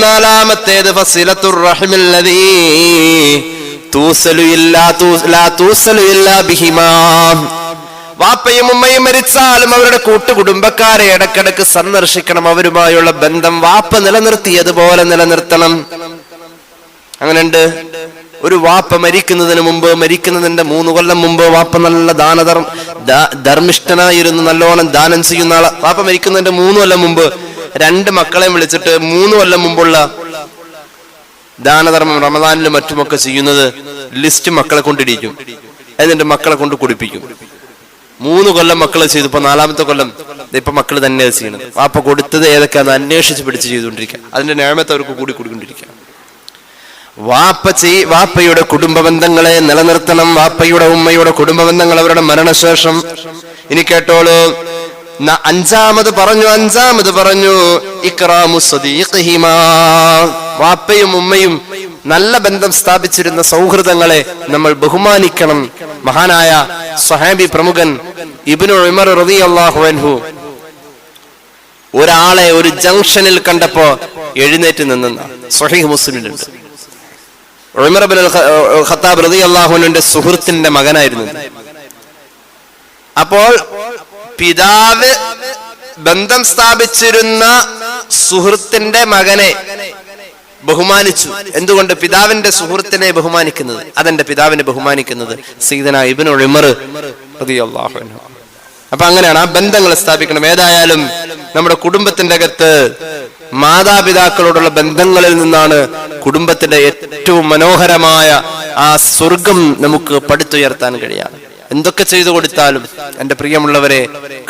നാലാമത്തേത് ഫസിലത്തുർ റഹിമില്ലദീ തൂസലു ഇല്ലാ ബിഹിമാ, വാപ്പയും ഉമ്മയും മരിച്ചാലും അവരുടെ കൂട്ടുകുടുംബക്കാരെ ഇടക്കിടക്ക് സന്ദർശിക്കണം. അവരുമായുള്ള ബന്ധം വാപ്പ നിലനിർത്തിയതുപോലെ നിലനിർത്തണം. അങ്ങനെയുണ്ട്. ഒരു വാപ്പ മരിക്കുന്നതിന്റെ 3 കൊല്ലം മുമ്പ് വാപ്പ നല്ല ധർമ്മിഷ്ഠനായിരുന്നു, നല്ലോണം ദാനം ചെയ്യുന്ന ആള്. വാപ്പ മരിക്കുന്നതിന്റെ 3 കൊല്ലം മുമ്പ് 2 മക്കളെയും വിളിച്ചിട്ട് 3 കൊല്ലം മുമ്പുള്ള ദാനധർമ്മം റമദാനിലും മറ്റുമൊക്കെ ചെയ്യുന്നത് ലിസ്റ്റ് മക്കളെ കൊണ്ടിരിക്കും, എന്നിട്ട് മക്കളെ കൊണ്ട് കുടിപ്പിക്കും. 3 കൊല്ലം മക്കളെ ചെയ്തു. ഇപ്പൊ 4ാമത്തെ കൊല്ലം ഇപ്പൊ മക്കൾ തന്നെ ചെയ്യണത്. വാപ്പ കൊടുത്തത് ഏതൊക്കെയാന്ന് അന്വേഷിച്ച് പിടിച്ച് ചെയ്തുകൊണ്ടിരിക്കുക. അതിന്റെ ന്യായമത്തെ അവർക്ക് കൂടിക്കൊണ്ടിരിക്കുക. വാപ്പയുടെ കുടുംബ ബന്ധങ്ങളെ നിലനിർത്തണം. വാപ്പയുടെ ഉമ്മയുടെ കുടുംബ ബന്ധങ്ങൾ അവരുടെ മരണശേഷം. ഇനി കേട്ടോളൂ, 5ാമത് പറഞ്ഞു ഇക്റാമു സദീഖിഹിമാ, വാപ്പയും ഉമ്മയും നല്ല ബന്ധം സ്ഥാപിച്ചിരുന്ന സൗഹൃദങ്ങളെ നമ്മൾ ബഹുമാനിക്കണം. മഹാനായ സ്വഹാബി പ്രമുഖൻ ഇബ്നു ഉമർ റളിയല്ലാഹു അൻഹു ഒരാളെ ഒരു ജംഗ്ഷനിൽ കണ്ടപ്പോ എഴുന്നേറ്റ് നിന്ന സ്വഹീഹ് മുസ്ലിമിലുണ്ട്. ഉമർ ഇബ്നുൽ ഖത്താബ് റളിയല്ലാഹു അൻഹുവിന്റെ സുഹൃത്തിന്റെ മകനായിരുന്നു. അപ്പോൾ പിതാവ് ബന്ധം സ്ഥാപിച്ചിരുന്ന സുഹൃത്തിന്റെ മകനെ ബഹുമാനിച്ചു. എന്തുകൊണ്ട്? പിതാവിന്റെ സുഹൃത്തിനെ ബഹുമാനിക്കുന്നത്, അതെന്റെ പിതാവിനെ ബഹുമാനിക്കുന്നത് സയ്യിദന ഇബ്നു ഉമർ റളിയല്ലാഹു അൻഹു. അപ്പൊ അങ്ങനെയാണ് ആ ബന്ധങ്ങൾ സ്ഥാപിക്കണം. ഏതായാലും നമ്മുടെ കുടുംബത്തിന്റെ അകത്ത് മാതാപിതാക്കളോടുള്ള ബന്ധങ്ങളിൽ നിന്നാണ് കുടുംബത്തിന്റെ ഏറ്റവും മനോഹരമായ ആ സ്വർഗം നമുക്ക് പടുത്തുയർത്താൻ കഴിയാം. എന്തൊക്കെ ചെയ്തു കൊടുത്താലും എന്റെ പ്രിയമുള്ളവരെ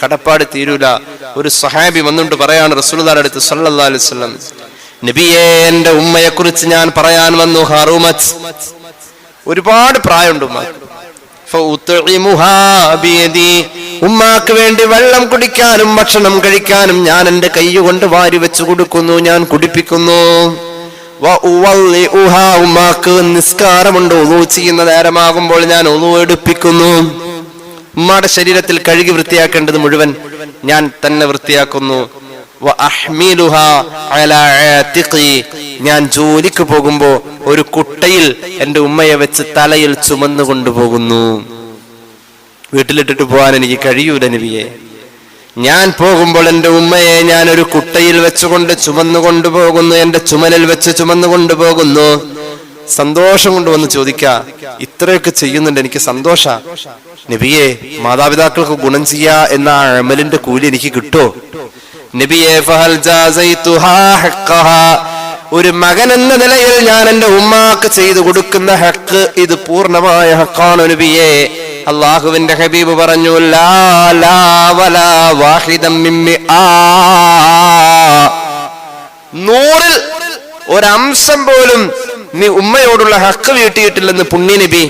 കടപ്പാട് തീരൂല. ഒരു സ്വഹാബി വന്നുകൊണ്ട് പറയാണ് റസൂലുള്ളാഹിയുടെ അടുത്ത് സല്ലല്ലാഹു അലൈഹി വസല്ലം, നബിയേ, എന്റെ ഉമ്മയെ കുറിച്ച് ഞാൻ പറയാൻ വന്നു. ഹറുമത്ത്, ഒരുപാട് പ്രായമുണ്ട് ഉമ്മാക്ക്. ഉമ്മാക്ക് വേണ്ടി വെള്ളം കുടിക്കാനും ഭക്ഷണം കഴിക്കാനും ഞാൻ എന്റെ കൈകൊണ്ട് വാരി വെച്ചു കൊടുക്കുന്നു, ഞാൻ കുടിപ്പിക്കുന്നു. ഉമ്മാക്ക് നിസ്കാരമുണ്ട്, ഉളൂ ചെയ്യുന്ന നേരമാകുമ്പോൾ ഞാൻ ഉളൂ എടുപ്പിക്കുന്നു. ഉമ്മാടെ ശരീരത്തിൽ കഴുകി വൃത്തിയാക്കേണ്ടത് മുഴുവൻ ഞാൻ തന്നെ വൃത്തിയാക്കുന്നു. ഞാൻ ജോലിക്ക് പോകുമ്പോ ഒരു കുട്ടയിൽ എന്റെ ഉമ്മയെ വെച്ച് തലയിൽ ചുമന്നു കൊണ്ടുപോകുന്നു. വീട്ടിലിട്ടിട്ട് പോകാൻ എനിക്ക് കഴിയൂല നബിയെ. ഞാൻ പോകുമ്പോൾ എന്റെ ഉമ്മയെ ഞാൻ ഒരു കുട്ടയിൽ വെച്ചുകൊണ്ട് ചുമന്നു കൊണ്ടുപോകുന്നു, എന്റെ ചുമലിൽ വെച്ച് ചുമന്നു കൊണ്ടുപോകുന്നു. സന്തോഷം കൊണ്ട് വന്ന് ചോദിക്ക, ഇത്രയൊക്കെ ചെയ്യുന്നുണ്ട്, എനിക്ക് സന്തോഷ നബിയെ. മാതാപിതാക്കൾക്ക് ഗുണം ചെയ്യാ എന്ന അമലിന്റെ കൂലി എനിക്ക് കിട്ടോ നബിയെ? ഫഹൽ ജാസൈതുഹാ ഹഖഹാ, ഒരു മകൻ എന്ന നിലയിൽ ഞാൻ എന്റെ ഉമ്മാക്ക് ചെയ്തു കൊടുക്കുന്ന ഹക്ക് ഇത് പൂർണ്ണമായ ഹക്കാണ് നബിയേ. അള്ളാഹുവിന്റെ ഹബീബ് പറഞ്ഞു, ലാ ലാ വലാ വാഹിദം മിമ്മി ആ, 100-ൽ ഒരംശം പോലും നീ ഉമ്മയോടുള്ള ഹക്ക് വീട്ടിയിട്ടില്ലെന്ന് പുണ്യ നബി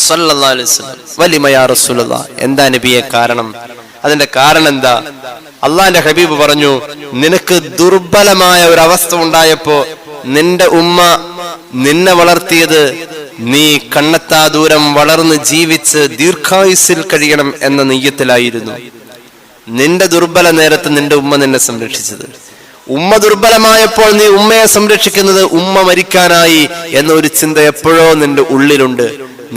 സല്ലല്ലാഹു അലൈഹി വസല്ലം. വലിമ യാ റസൂലല്ലാഹ്, എന്താ നബിയെ കാരണം? അതിന്റെ കാരണം എന്താ? അള്ളാന്റെ ഹബീബ് പറഞ്ഞു, നിനക്ക് ദുർബലമായ ഒരു അവസ്ഥ ഉണ്ടായപ്പോ നിന്റെ ഉമ്മ നിന്നെ വളർത്തിയത് നീ കണ്ണെത്താ ദൂരം വളർന്ന് ജീവിച്ച് ദീർഘായുസ്സിൽ കഴിയണം എന്ന നെയ്യത്തിലായിരുന്നു. നിന്റെ ദുർബല നേരത്ത് നിന്റെ ഉമ്മ നിന്നെ സംരക്ഷിച്ചത്. ഉമ്മ ദുർബലമായപ്പോൾ നീ ഉമ്മയെ സംരക്ഷിക്കുന്നത് ഉമ്മ മരിക്കാനായി എന്ന ഒരു ചിന്ത എപ്പോഴോ നിന്റെ ഉള്ളിലുണ്ട്.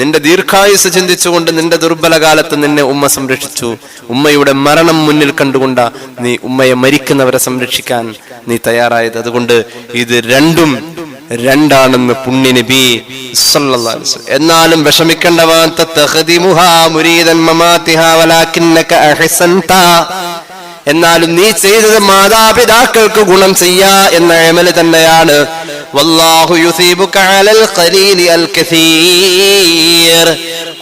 നിന്റെ ദീർഘായുസ് ചിന്തിച്ചുകൊണ്ട് നിന്റെ ദുർബല കാലത്ത് നിന്നെ ഉമ്മ സംരക്ഷിച്ചു. ഉമ്മയുടെ മരണം മുന്നിൽ കണ്ടുകൊണ്ട നീ ഉമ്മയെ മരിക്കുന്നവരെ സംരക്ഷിക്കാൻ നീ തയ്യാറായത്. അതുകൊണ്ട് ഇത് രണ്ടാണെന്ന് പുണ്യ നബി സല്ലല്ലാഹു അലൈഹി വസല്ലം. എന്നാലും വിഷമിക്കേണ്ടവാൻ എന്നാലും നീ ചെയ്തത് മാതാപിതാക്കൾക്ക് ഗുണം ചെയ്യാ എന്ന അമല് തന്നെയാണ്. വല്ലാഹു യുസീബുക അലൽ ഖലീലി അൽ കസീർ,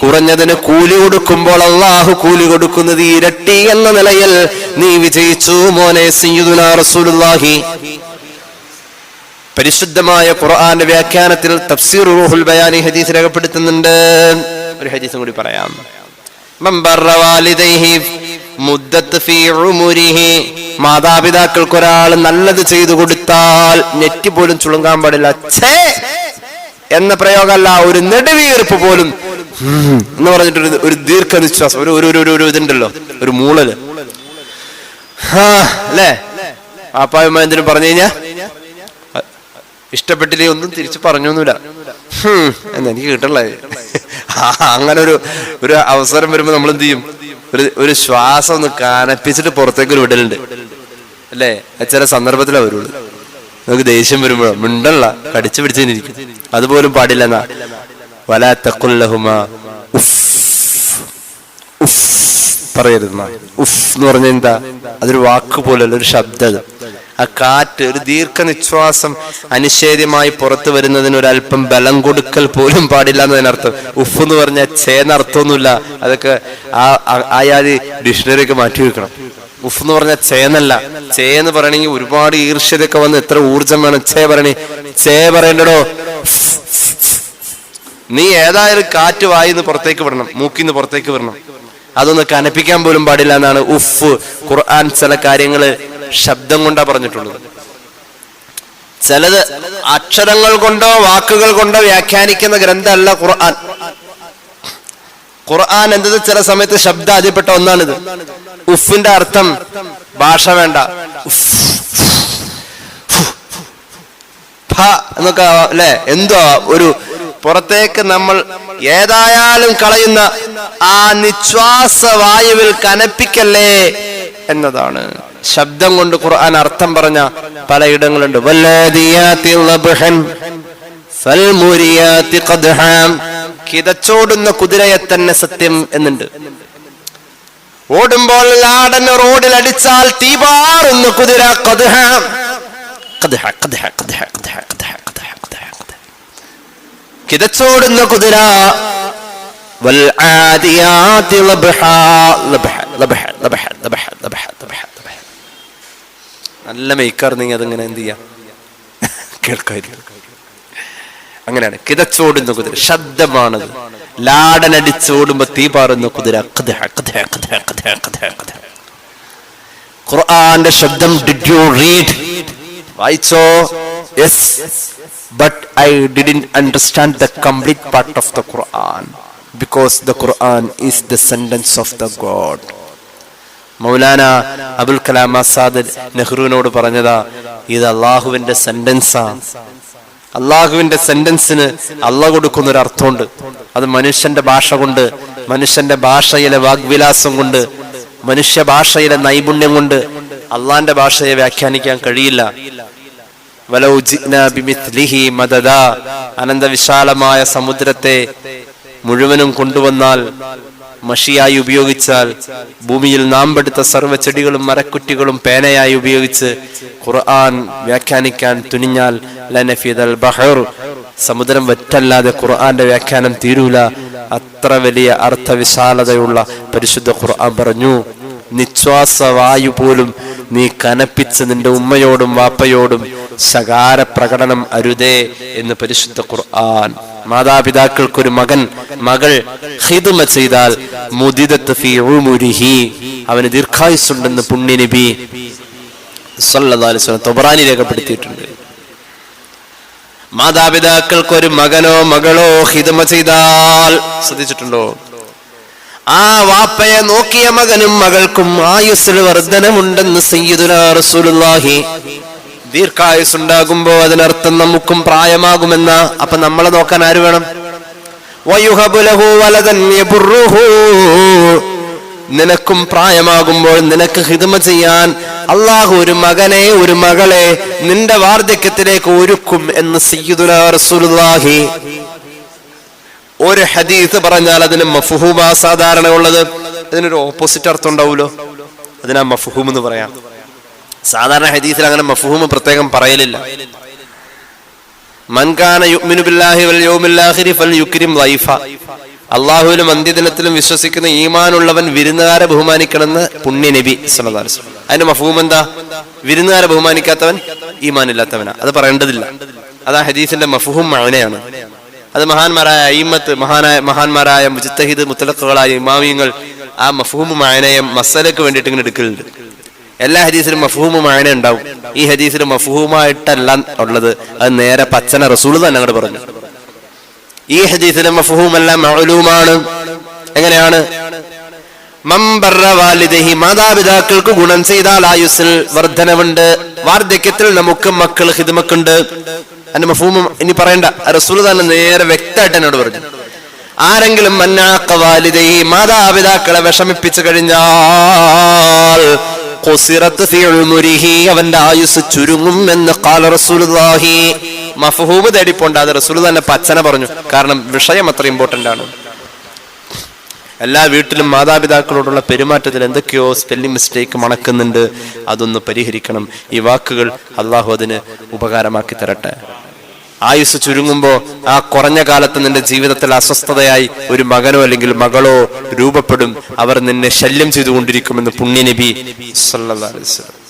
കുറഞ്ഞതിന് കൂലി കൊടുക്കുമ്പോൾ അള്ളാഹു കൂലി കൊടുക്കുന്നത് ഇരട്ടി എന്ന നിലയിൽ നീ വിജയിച്ചു മോനെ. സയ്യിദുനാ റസൂലുള്ളാഹി പരിശുദ്ധമായ ഖുർആന്റെ വ്യാഖ്യാനത്തിൽ തഫ്സീർ റൂഹുൽ ബയാനി ഹദീസ് രേഖപ്പെടുത്തുന്നുണ്ട്. ഒരു ഹദീസും കൂടി പറയാം. മൻ ബർറ വാലിദൈഹി മുദ്ദത്ത് ഫീ ഉമുരിഹി, മാതാപിതാക്കൾക്ക് ഒരാൾ നല്ലത് ചെയ്തു കൊടുത്താൽ നെറ്റി പോലും ചുളുങ്ങാൻ പാടില്ല. ഛേ എന്ന പ്രയോഗമല്ല, ഒരു നെടുവീർപ്പ് പോലും എന്ന് പറഞ്ഞിട്ട് ഒരു ദീർഘനിശ്വാസം, ഒരു ഇതുണ്ടല്ലോ, ഒരു മൂളല്. അല്ലേ? പാപ്പായും എന്തിനും പറഞ്ഞു കഴിഞ്ഞാ ഇഷ്ടപ്പെട്ടില്ലേ ഒന്നും തിരിച്ചു പറഞ്ഞൊന്നുമില്ല എന്നെനിക്ക് കിട്ടണല്ലേ. അങ്ങനെ ഒരു അവസരം വരുമ്പോ നമ്മൾ എന്ത് ചെയ്യും? ഒരു ശ്വാസം ഒന്ന് കനപ്പിച്ചിട്ട് പുറത്തേക്ക് ഒരു വിടലുണ്ട് അല്ലേ? ചില സന്ദർഭത്തിലാ വരുള്ളൂ. നമുക്ക് ദേഷ്യം വരുമ്പോഴോ മിണ്ടല്ല, കടിച്ചു പിടിച്ചിരിക്കും. അതുപോലും പാടില്ല. എന്നാ വലാ തഖുൽ ലഹുമാ ഉഫ്, ഉഫ് പറയരുത്. ഉഫ് എന്ന് പറഞ്ഞ എന്താ? അതൊരു വാക്ക് പോലല്ല, ഒരു ശബ്ദം. ആ കാറ്റ്, ഒരു ദീർഘനിശ്വാസം അനിഷേധ്യമായി പുറത്തു വരുന്നതിന് ഒരല്പം ബലം കൊടുക്കൽ പോലും പാടില്ല എന്നതിനർത്ഥം. ഉഫ് എന്ന് പറഞ്ഞാൽ ചേന്ന് അർത്ഥമൊന്നുമില്ല. അതൊക്കെ ആയാതി ഡിക്ഷണറിയൊക്കെ മാറ്റി വെക്കണം. ഉഫ് എന്ന് പറഞ്ഞാൽ ചേന്നല്ല. ചേന്ന് പറയണെങ്കിൽ ഒരുപാട് ഈർഷ്യതൊക്കെ വന്ന് എത്ര ഊർജം വേണം. ചേ പറയണ്ടോ. നീ ഏതായാലും കാറ്റ് വായിന്ന് പുറത്തേക്ക് വിടണം, മൂക്കിന്ന് പുറത്തേക്ക് വിടണം. അതൊന്ന് കനപ്പിക്കാൻ പോലും പാടില്ല എന്നാണ് ഉഫ്. ഖുർആൻ ചില കാര്യങ്ങള് ശബ്ദം കൊണ്ടാ പറഞ്ഞിട്ടുള്ളത്. ചിലത് അക്ഷരങ്ങൾ കൊണ്ടോ വാക്കുകൾ കൊണ്ടോ വ്യാഖ്യാനിക്കുന്ന ഗ്രന്ഥമല്ല ഖുർആൻ. ഖുർആൻ എന്നത് ചില സമയത്ത് ശബ്ദം അതിൽപ്പെട്ട ഒന്നാണിത്. ഉഫിന്റെ അർത്ഥം ഭാഷ വേണ്ട, എന്നൊക്കെ അല്ലെ, എന്തോ ഒരു പുറത്തേക്ക് നമ്മൾ ഏതായാലും കളയുന്ന ആ നിശ്വാസ വായുവിൽ കനപ്പിക്കല്ലേ എന്നതാണ്. ശബ്ദം കൊണ്ട് ഖുർആൻ അർത്ഥം പറഞ്ഞ പലയിടങ്ങളുണ്ട്. കിതച്ചോടുന്ന കുതിരയെ തന്നെ സത്യം എന്നുണ്ട്. ഓടുമ്പോൾ ലാടൻ റോഡിൽ അടിച്ചാൽ തീപാറുന്ന കുതിര. കിതച്ചോടുന്ന കുതിര. നല്ല മെയ്ക്കാർന്നെങ്കിൽ അതിങ്ങനെ എന്ത് ചെയ്യാം, കേൾക്കായിരിക്കും. അങ്ങനെയാണ് കിതച്ചോടുന്ന കുതിര, ശബ്ദമാണത്. ലാടനടിച്ചോടുമ്പോ തീ പാറുന്ന കുതിര. ഖുർആന്റെ ശബ്ദം. Did you read? വായിച്ചോ? Yes, but I didn't understand the complete part of the Quran because the Quran is the sentence of the God. Maulana Abul Kalam Azad നെഹ്റുവിനോട് പറഞ്ഞതാ, ഇത് അള്ളാഹുവിന്റെ സെന്റൻസാ. അള്ളാഹുവിന്റെ സെന്റൻസിന് അള്ളാഹ് കൊടുക്കുന്ന ഒരു അർത്ഥമുണ്ട്. അത് മനുഷ്യന്റെ ഭാഷ കൊണ്ട്, മനുഷ്യന്റെ ഭാഷയിലെ വാഗ്വിലാസം കൊണ്ട്, മനുഷ്യ ഭാഷയിലെ നൈപുണ്യം കൊണ്ട് അള്ളാന്റെ ഭാഷയെ വ്യാഖ്യാനിക്കാൻ കഴിയില്ല. വലൗ ജിഅ്നാ ബിമിത്ലിഹി മദദാ, അനന്തവിശാലമായ സമുദ്രത്തെ മുഴുവനും കൊണ്ടുവന്നാൽ മഷിയായി ഉപയോഗിച്ചാൽ, ഭൂമിയിൽ നാമ്പെടുത്ത സർവ്വ ചെടികളും മരക്കുറ്റികളും പേനയായി ഉപയോഗിച്ച് ഖുർആൻ വ്യാഖ്യാനിക്കാൻ തുനിഞ്ഞാൽ ലനഫിദൽ ബഹർ, സമുദ്രം വറ്റല്ലാതെ ഖുർആന്റെ വ്യാഖ്യാനം തീരൂല. അത്ര വലിയ അർത്ഥവിശാലതയുള്ള പരിശുദ്ധ ഖുർആൻ പറഞ്ഞു, നിശ്വാസവായു പോലും നീ കനപ്പിച്ച് നിന്റെ ഉമ്മയോടും വാപ്പയോടും ശകാര പ്രകടനം അരുതേ എന്ന് പരിശുദ്ധ ഖുർആൻ. മാതാപിതാക്കൾക്കൊരു മകൾ ഖിദ്മ ചെയ്താൽ മുദിദത്ത് ഫീ ഉമുരിഹി, അവന് ദീർഘായുസ്സുണ്ടെന്ന് പുണ്യ നബി സല്ലല്ലാഹു അലൈഹി വസല്ലം തബറാനി രേഖപ്പെടുത്തിയിട്ടുണ്ട്. മാതാപിതാക്കൾക്കൊരു മകനോ മകളോ ഖിദ്മ ചെയ്താൽ, ശ്രദ്ധിച്ചിട്ടുണ്ടോ, ആ വാപ്പയെ നോക്കിയ മകനും മകൾക്കും ആയുസ്സിൽ വർധനമുണ്ടെന്ന് സയ്യിദുനാ റസൂലുള്ളാഹി. ദീർഘായുസ്സുണ്ടാകുമ്പോ അതിനർത്ഥം നമുക്കും പ്രായമാകുമെന്ന. അപ്പൊ നമ്മളെ നോക്കാൻ ആര് വേണം? വയുഹബു ലഹു വലദൻ യബുറുഹു, നിനക്കും പ്രായമാകുമ്പോൾ നിനക്ക് ഖിദ്മ ചെയ്യാൻ അള്ളാഹു ഒരു മകനെ ഒരു മകളെ നിന്റെ വാർദ്ധക്യത്തിലേക്ക് ഒരുക്കും എന്ന് സയ്യിദുനാ റസൂലുള്ളാഹി. ഒരു ഹദീസ് പറഞ്ഞാൽ അതിന് മഫ്ഹൂമാ സാധാരണ ഉള്ളത്, അതിനൊരു ഓപ്പോസിറ്റ് അർത്ഥം ഉണ്ടാവുമല്ലോ, അതിനാ മഫ്ഹൂം എന്ന് പറയാം. സാധാരണ ഹദീസിൽ അങ്ങനെ മഫ്ഹൂം പ്രത്യേകം പറയലില്ല. മൻ കാന യുഅ്മിനു ബില്ലാഹി വൽ യൗമിൽ ആഖിരി ഫൽയുക്രിം ദൈഫ, അല്ലാഹുവിലും അന്ത്യദിനത്തിലും വിശ്വസിക്കുന്ന ഈമാനുള്ളവൻ വിരുന്നുകാരെ ബഹുമാനിക്കണമെന്ന് പുണ്യ നബി സല്ലല്ലാഹു അലൈഹി വസല്ലം. അതിന്റെ മഫ്ഹൂം എന്താ? വിരുന്നുകാരെ ബഹുമാനിക്കാത്തവൻ ഈമാനില്ലാത്തവനാ. അത് പറയേണ്ടതില്ല. അതാ ഹദീസിന്റെ മഫ്ഹൂം മഅനയാണ്. അത് മഹാന്മാരായ അയിമ്മത്ത്, മഹാന്മാരായ മുജ്തഹിദ് മുത്തലഖുകളായ ഇമാമിയങ്ങൾ ആ മഫ്ഹൂം മഅനയെ മസലക്ക് വേണ്ടിയിട്ട് ഇങ്ങനെ എടുക്കലുണ്ട്. എല്ലാ ഹദീസിലും മഫ്ഹൂം മഅന ഉണ്ടാവും. ഈ ഹദീസിൽ മഫ്ഹൂമായിട്ടല്ല ഉള്ളത്, അത് നേരെ പച്ചന റസൂൽ തന്നെ അങ്ങോട്ട് പറഞ്ഞു. ഈ ഹദീസിലെ മഫ്ഹൂം എല്ലാം മഅലൂമാണ്. എങ്ങനെയാണ്? മൻ ബർറ വാലിദൈഹി, മാതാപിതാക്കൾക്ക് ഗുണം ചെയ്താൽ ആയുസ്സിൽ വർധനവുണ്ട്, വാർദ്ധക്യത്തിൽ നമുക്ക് മക്കൾ ഖിദ്മക്കുണ്ട്. അതിന്റെ മഫ്ഹൂം ഇനി പറയണ്ട, റസൂൽ തന്നെ നേരെ വ്യക്തമായിട്ട് എന്നോട് പറഞ്ഞു. ആരെങ്കിലും മന്നാഖ വാലിദൈഹി, മാതാപിതാക്കളെ വിഷമിപ്പിച്ചു കഴിഞ്ഞാൽ ഖുസിറത്ത് ഫീ ഉമുരിഹി, അവന്റെ ആയുസ് ചുരുങ്ങും എന്ന് ഖാല റസൂലുള്ളാഹി. മഫ്ഹൂം തേടിപ്പോണ്ട, അത് റസൂൽ തന്നെ പച്ചന പറഞ്ഞു. കാരണം വിഷയം അത്ര ഇമ്പോർട്ടന്റ് ആണ്. എല്ലാ വീട്ടിലും മാതാപിതാക്കളോടുള്ള പെരുമാറ്റത്തിൽ എന്തൊക്കെയോ സ്പെല്ലിംഗ് മിസ്റ്റേക്ക് മണക്കുന്നുണ്ട്, അതൊന്ന് പരിഹരിക്കണം. ഈ വാക്കുകൾ അള്ളാഹു അതിന് ഉപകാരമാക്കി തരട്ടെ. ആയുസ് ചുരുങ്ങുമ്പോ ആ കുറഞ്ഞ കാലത്ത് നിന്റെ ജീവിതത്തിൽ അസ്വസ്ഥതയായി ഒരു മകനോ അല്ലെങ്കിൽ മകളോ രൂപപ്പെടും. അവർ നിന്നെ ശല്യം ചെയ്തുകൊണ്ടിരിക്കുമെന്ന് പുണ്യ നബി സല്ലല്ലാഹു അലൈഹി വസല്ലം.